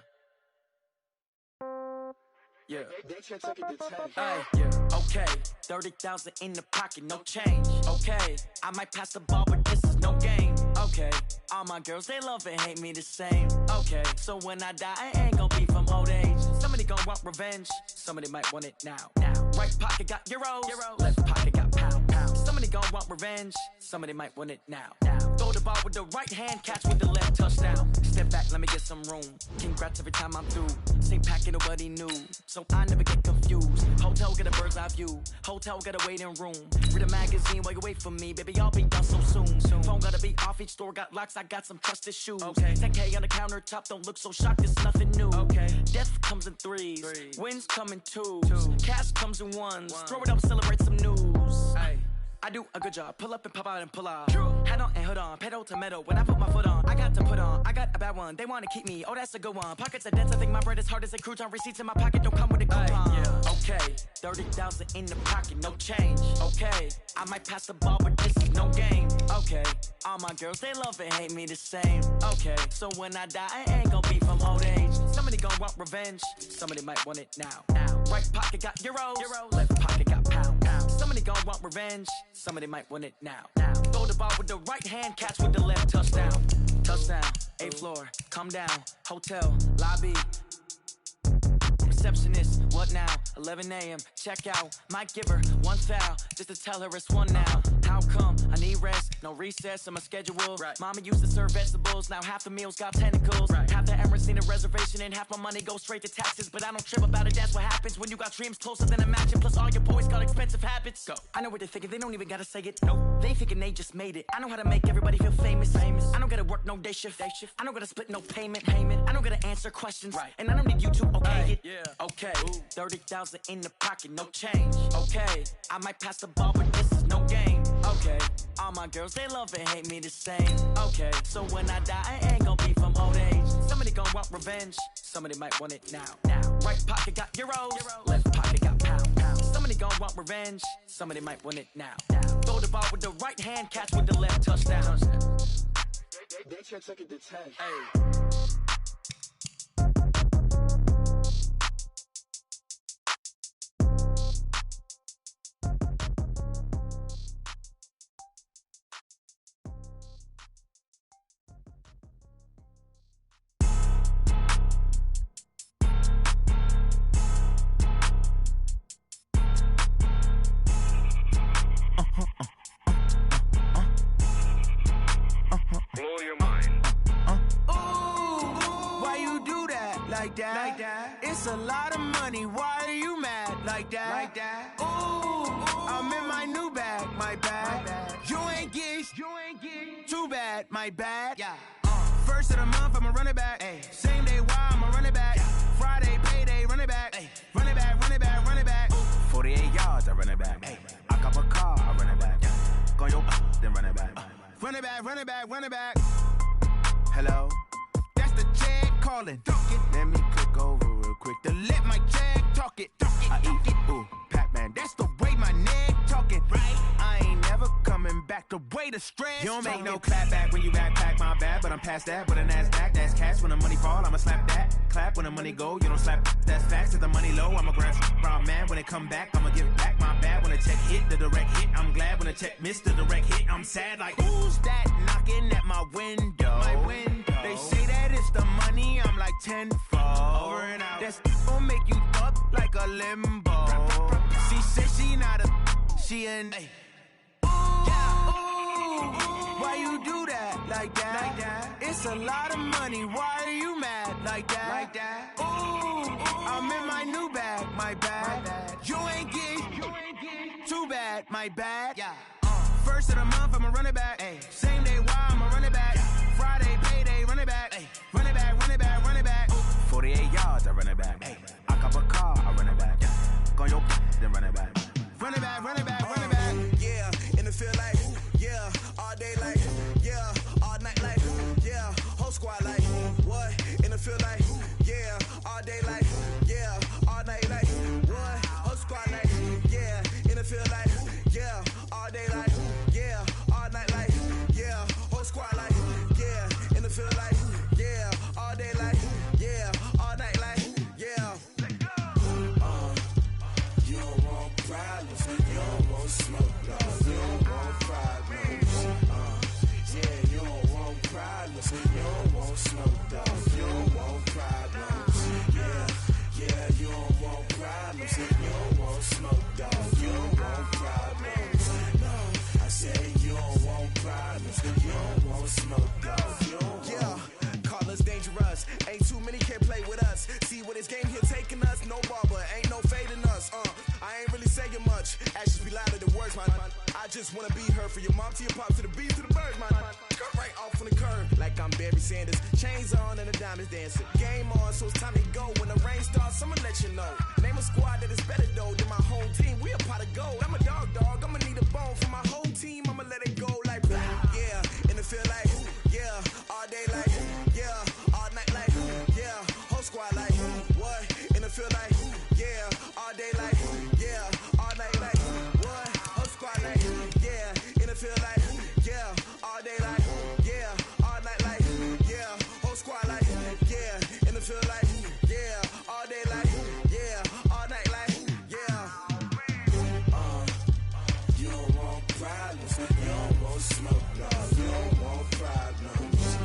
Okay. 30,000 in the pocket, no change. Okay. I might pass the ball, but this is no game. Okay. All my girls, they love and hate me the same. Okay. So when I die, I ain't gonna be from old age. Somebody gonna want revenge. Somebody might want it now. Right pocket got euros. Left pocket got pounds. Somebody gonna want revenge. Somebody might want it now. Throw the ball with the right hand, catch with the left, touchdown. Step back, let me get some room. Congrats every time I'm through. Same packet, nobody knew. So I never get confused. Hotel get a bird's eye view. Hotel get a waiting room. Read a magazine while you wait for me. Baby, I'll be done so soon. Phone gotta be off, each store got locks. I got some trusted shoes. Okay. 10K on the countertop, don't look so shocked, it's nothing new. Okay. Death comes in threes. Wins come in twos. Cash comes in ones. Throw it up, celebrate some news. Ay. I do a good job, pull up and pop out and pull off. Hat on and hood on, pedal to metal. When I put my foot on, I got to put on. I got a bad one, they wanna keep me, oh that's a good one. Pockets are dense, I think my bread is hard as a crouton. Receipts in my pocket don't come with a coupon. Okay, 30,000 in the pocket, no change. Okay, I might pass the ball, but this is no game. Okay, all my girls, they love and hate me the same. Okay, so when I die, I ain't gonna be from old age. Somebody gonna want revenge, somebody might want it now. Right pocket got euros. Left pocket got pounds. Somebody gonna want revenge, somebody might want it now. Throw the ball with the right hand, catch with the left, touchdown. Touchdown, 8th floor, come down, hotel, lobby. Receptionist, what now? 11 a.m., check out. Might give her one foul, just to tell her it's one now. How come? I need rest, no recess in my schedule. Mama used to serve vegetables, now half the meals got tentacles. Half the Emirates need a reservation and half my money goes straight to taxes. But I don't trip about it, that's what happens when you got dreams closer than a match. And plus all your boys got expensive expensive habits. Go. I know what they're thinking, they don't even gotta say it. No, they thinking they just made it. I know how to make everybody feel famous. I don't gotta work no day shift. I don't gotta split no payment. I don't gotta answer questions. Right. And I don't need you to okay it. Yeah. Okay. 30,000 in the pocket, no change. Okay. I might pass the ball, but this is no game. Okay. All my girls, they love and hate me the same. Okay. So when I die, I ain't gonna be from old age. Somebody gonna want revenge. Somebody might want it now. Right pocket got euros. Left pocket got pounds. Somebody gon' want revenge. Somebody might want it now. Throw the ball with the right hand, catch with the left, touchdown. They can't take it to 10. Hey. Like that. It's a lot of money. Why are you mad like that? Ooh, I'm in my new bag, my bad. You ain't get too bad, my bad. Yeah. First of the month, I'ma run it back. Ay. Same day, why I'ma run it back. Yeah. Friday, payday, run it back. Ay. Run it back, run it back, run it back. 48 yards, I run it back. Ay. I cop a car, I run it back. Yeah. Go your then run it back. Run it back, run it back, run it back. Hello? That's the check calling. Let me click over real quick To let my check talk it. I eat it, ooh, Pac-Man, that's the way my neck talking. Right? I ain't never coming back. The way the stress. You don't make no clap back when you backpack, my bad. But I'm past that with a NASDAQ. That's cash when the money fall, I'ma slap that. Clap when the money go, you don't slap. That's facts. If the money low, I'ma grab brown man. When it come back, I'ma give back my bad. When the check hit, the direct hit. I'm glad when the check missed the direct hit. I'm sad like, who's that knocking at my window? My window. They say that it's the money, I'm like tenfold. Over and out. That's gon' make you up like a limbo. She said she not a, she an. Ay. Why you do that like that? It's a lot of money. Why are you mad like that? Ooh, I'm in my new bag, my bad. You ain't get too bad, my bad. Yeah. First of the month, I'ma run it back. Ay. Same day, why I'ma run it back. Friday, payday, run it back. Ay. Run it back, run it back, run it back. 48 yards, I run it back. Ay. I cop a car, I run it back. Go your then run it back. Run it back, run it back, run it back. Yeah, and it feel like, yeah, all day like, yeah, all night like, yeah, whole squad like, what? And it feel like, yeah, all day like, yeah, all night like, what? Whole squad like, yeah, and it feel like, yeah, all day like, yeah, all night like, yeah, whole squad like, yeah, and it feel like, yeah, all day like, yeah, all night like, yeah. You don't want problems, you don't want smoke, dog. You don't want problems. Yeah, you don't want problems, you don't want smoke, dog. You don't want problems. Yeah, you don't want problems, you don't want smoke, dog. You don't want problems. No, I said you don't want problems, you don't want smoke, dog. You don't want. Call us dangerous. Ain't too many can play with us. See what this game here taking us. No barber, ain't no fading us. I ain't really saying much. Actions be louder than words, man. I just wanna be heard from your mom to your pop to the beat to the birds, man. Cut right off on the curb like I'm Barry Sanders. Chains on and the diamonds dancing. Game on, so it's time to go. When the rain starts, I'ma let you know. Name a squad that is better though than my home team. We a pot of gold. I'm a dog. I'ma need a bone for my whole team. I'ma let it go like blah. Yeah, and it feel like yeah, all day like yeah, all night like yeah, whole squad like what? And it feel like yeah, all day like yeah, all night like what? Whole squad like yeah, and it feel like yeah, all day like yeah, all night like yeah, whole squad like yeah, and it feel like yeah, all day like yeah, all night like yeah. You don't want problems, you don't want smoke, dog. You don't want problems.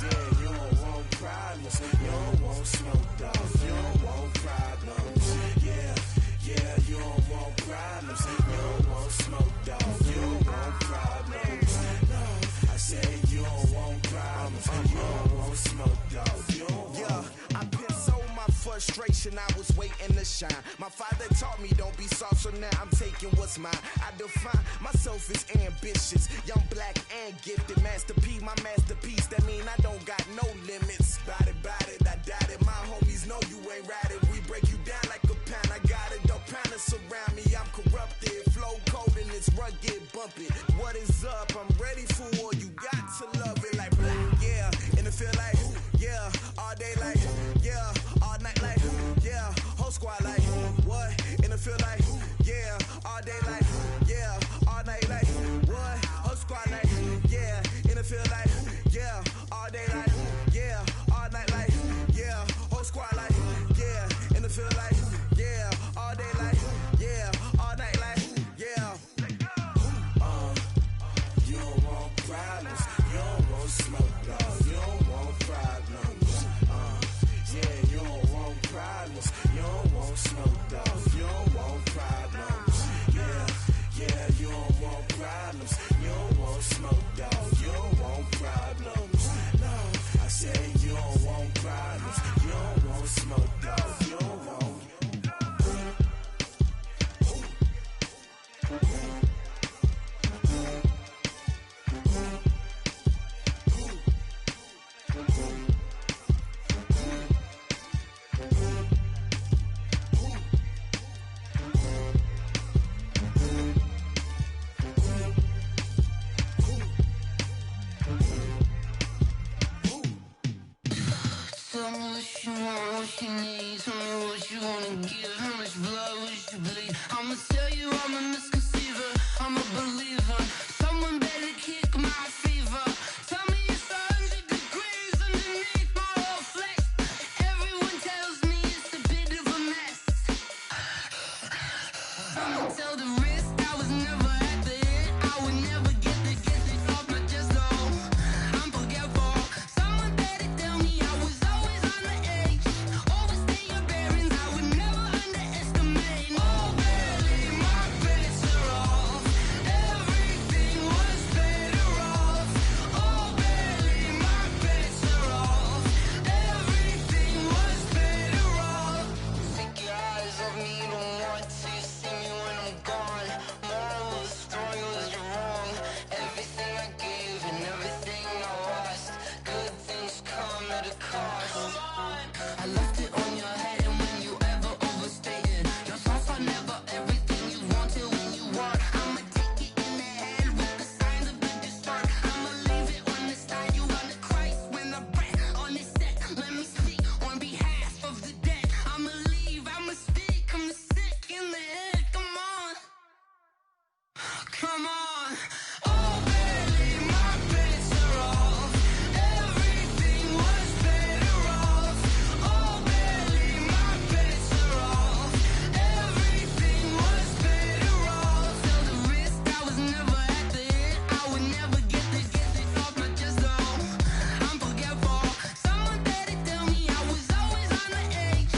Yeah, you don't want problems, you don't want smoke, dog. You don't want problems. Yeah, you don't want problems, you don't want smoke, dog. You don't want problems. No, I said you don't want problems, you don't want smoke, dog. You don't want. Yeah, I been so my foot frustration, I was waiting to shine. My father taught me don't be soft, so now I'm taking what's mine. I define myself as ambitious, young, black, and gifted. Master P, my masterpiece, that mean I don't got no limits. Bout it, I doubt it. My homies know you ain't ratted. We break you down like a pound. I got it, don't pound to surround me. I'm corrupted, flow cold and it's rugged, bumpy. What is up? I'm ready for war. You got to love it like black, yeah. And it feel like, yeah. All day like, yeah. All night like, yeah. Whole squad like, what? And it feel like, yeah. All day like, yeah. All night like, what? Whole squad like, yeah. And it feel like, yeah. All day like, yeah. All night like, yeah. Whole squad like, yeah. And it feel like, yeah. All day like, yeah. All night like, yeah. You don't want problems. You don't want smoke, dog. You don't want problems. Yeah, you don't want problems. You don't want smoke, dog. You don't want problems. Yeah, you don't want problems. You don't want smoke, dog. You don't want problems. No, I said you don't want problems. You don't want smoke, dog. You don't want. Tell me what you want, what you need. Tell me what you wanna give. How much blood would you bleed? I'ma tell you I'm a misconceiver. I'm a believer. Someone better kick my fever. Tell me it's 100 degrees underneath my whole flesh. Everyone tells me it's a bit of a mess. I'ma tell the risk I was never at the end. I would never get it off my chest though. I'm forgetful. Someone better tell me I was always on the edge. Overstay your bearings, I would never underestimate. Oh baby, my bets are off. Everything was better off. Oh baby, my bets are off. Everything was better off. Take your eyes off me, you don't want to see me when I'm gone. Moral of the story was you're wrong. Everything I gave and everything I lost. Good things come at a cost. I left it on your head, and when you ever overstated, your thoughts are never everything you wanted when you want. I'ma take it in the head with the signs of the distort. I'ma leave it on the side. You want to Christ when I breath on this set. Let me speak on behalf of the dead. I'ma leave, I'ma speak. I'm the sick in the head. Come on, come on. Oh baby, my bets are off. Everything was better off. Oh baby, my bets are off. Everything was better off. Tell the risk I was never at the end. I would never get it off my chest though. I'm forgetful. Someone better tell me I was always on the edge.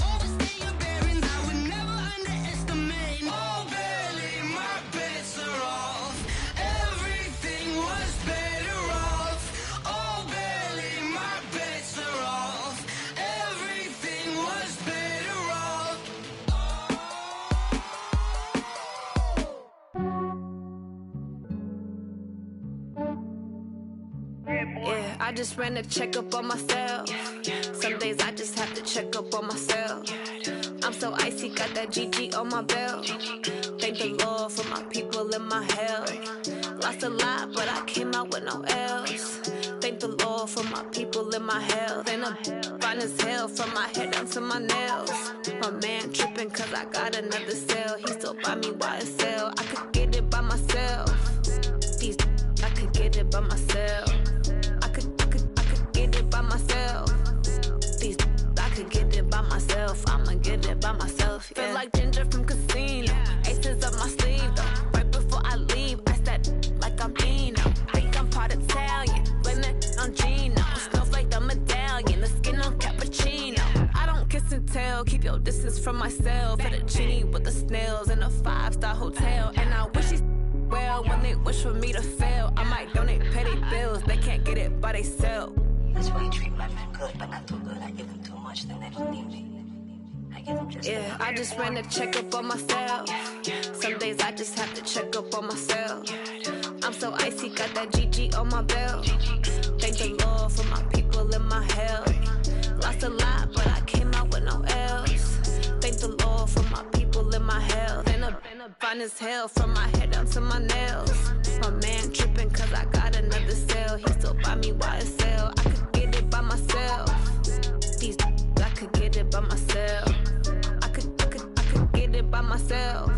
Overstay your bearings, I would never underestimate. Oh baby, my bets are off. Everything was better off. Oh baby, my bets are off. Everything was better off. Yeah, I just ran a checkup on myself. Some days I just have to check up on myself. I'm so icy, got that GG on my belt. Thank the Lord for my people and my health. Lost a lot, but I came out with no L's. Thank the Lord for my people and my health. And I'm fine as hell from my head down to my nails. My man tripping cause I got another cell. He still buy me YSL. I could get it by myself. These I could get it by myself. I could get it by myself. These I could get it by myself. I'ma get it by myself. Yeah. Feel like Ginger from Casino. Aces up my sleeve though. Right before I leave, I said like I'm Dino. Think I'm part Italian. Blame that on Gino. Snowflake the medallion. The skin on cappuccino. I don't kiss and tell. Keep your distance from myself. Fettuccine with the snails in a 5-star hotel. And I wish he's well when they wish for me to fail. I might donate petty bills. They can't get it by they self. That's why you treat my men good, but not too good. I give them too much, then they don't need me. Yeah, I just ran a checkup on myself. Some days I just have to check up on myself. I'm so icy, got that GG on my belt. Thank the Lord for my people in my health. Lost a lot, but I came out with no L's. Thank the Lord for my people in my health. And a fine as hell from my head down to my nails. My man tripping cause I got another cell. He still buy me YSL. I could get it by myself. These I could get it by myself. I could get it by myself.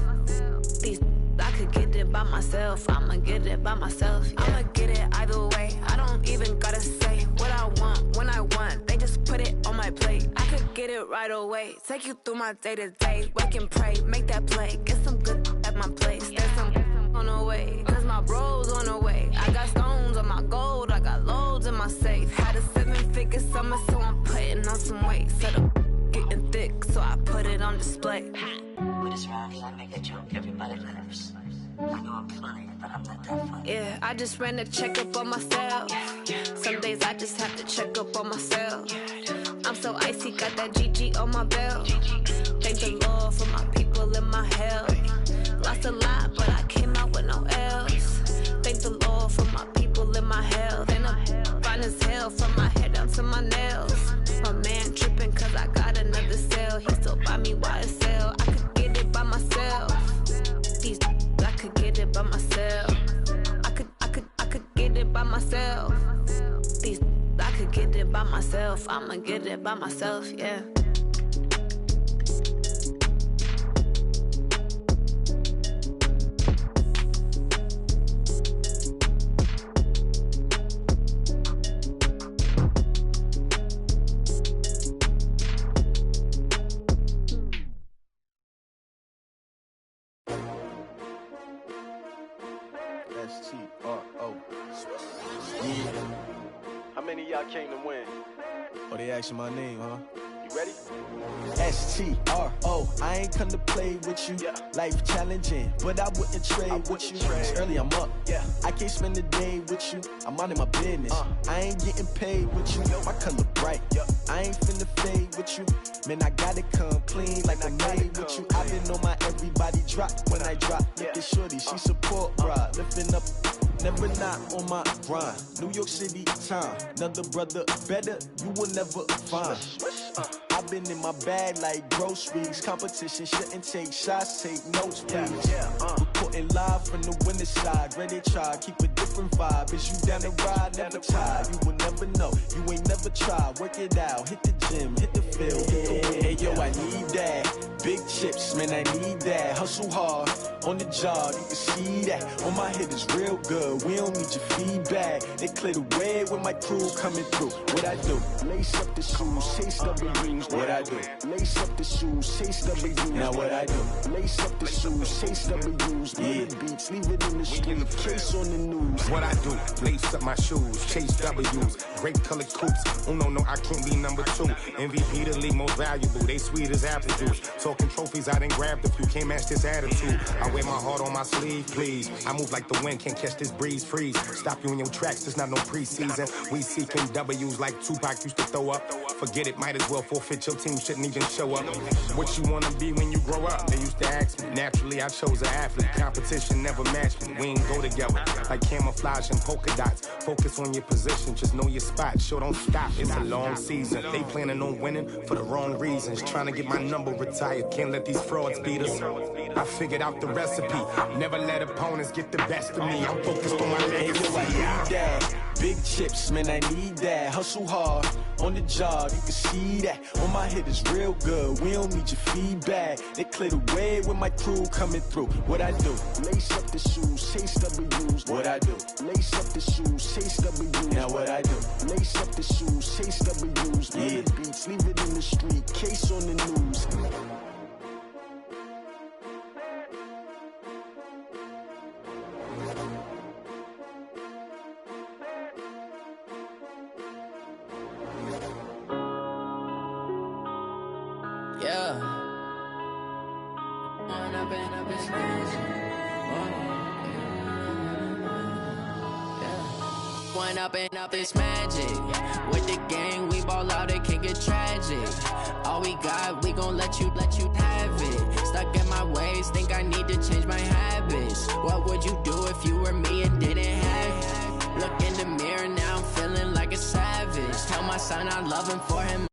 These I could get it by myself. I'ma get it by myself. Yeah. I'ma get it either way. I don't even gotta say what I want when I want. They just put it on my plate. I could get it right away. Take you through my day to day. Wake and pray, make that play. Get some good at my place. There's some on the way. Cause my bro's on the way. I got stones on my gold. I got loads in my safe. Had a 7-figure summer, so I'm putting on some weight. Set up getting thick, so I put it on display. With this round, I make a joke, everybody laughs. I know I'm funny, but I'm not that funny. Yeah, I just ran a checkup on myself. Some days I just have to check up on myself. I'm so icy, got that GG on my belt. Thank the Lord for my people in my health. Lost a lot, but I came out with no L's. Thank the Lord for my people in my health. And I'm fine as hell from my head down to my nails. My man tripping cause I got another cell. He still buy me YSL. I could get it by myself. These I could get it by myself. I could get it by myself. These I could get it by myself. I'ma get it by myself, yeah. S-T-R-O. Yeah. How many of y'all came to win? Oh, they asking my name, huh? You ready? S-T-R-O. I ain't come to play with you. Yeah. Life challenging, but I wouldn't trade with you. It's early, I'm up. Yeah. I can't spend the day with you. I'm minding my business. I ain't getting paid with you. My color bright. I ain't finna fade with you. Man, I gotta come clean like I'm made with you. I've been on my everybody drop when I drop. Look at shorty, she support ride. Lifting up, never not on my grind. New York City time, another brother better, you will never find. I've been in my bag like groceries. Competition shouldn't take shots, take notes, please. Reporting live from the winter side. Ready to try, keep a different vibe. Is you down the ride, never tired. You will never know, you ain't never tried. Work it out, hit the gym, hit the field. Hey yo, I need that. Big chips, man, I need that. Hustle hard, on the job, you can see that. On my head is real good, we don't need your feedback. They clear the way with my crew coming through. What I do? Lace up the shoes, chase W's. What I do? Lace up the shoes, chase W's. Now what I do? Lace up the shoes, chase W's. Yeah. Beats, leave it in the street, case on the news. What I do? Lace up my shoes, chase W's. Great colored coops. Oh no, I can't be number 2. MVP the league most valuable. They sweet as apple juice. Talking trophies, I didn't grab the few. Can't match this attitude. I wear my heart on my sleeve, please. I move like the wind, can't catch this breeze, freeze. Stop you in your tracks, there's not no preseason. We seeking W's like Tupac used to throw up. Forget it, might as well forfeit. Your team shouldn't even show up. What you wanna be when you grow up? They used to ask me. Naturally, I chose an athlete. Competition never matched me. We ain't go together like camouflage and polka dots. Focus on your position, just know your spot. Sure, don't stop. It's a long season. They planning on winning for the wrong reasons. Trying to get my number retired. Can't let these frauds beat us. I figured out the recipe. Never let opponents get the best of me. I'm focused on my legacy. I need that. Big chips, man, I need that. Hustle hard, on the job, you can see that. On my head is real good, we don't need your feedback. They clear the way with my crew coming through. What I do? Lace up the shoes, chase W's. What I do? Lace up the shoes, chase W's. Now what I do? Lace up the shoes, chase W's. Yeah. Beats, leave it in the street, case on the news. Growing up and up is magic. With the gang, we ball out, it can get tragic. All we got, we gon' let you have it. Stuck in my ways, think I need to change my habits. What would you do if you were me and didn't have it? Look in the mirror, now I'm feeling like a savage. Tell my son I love him for him.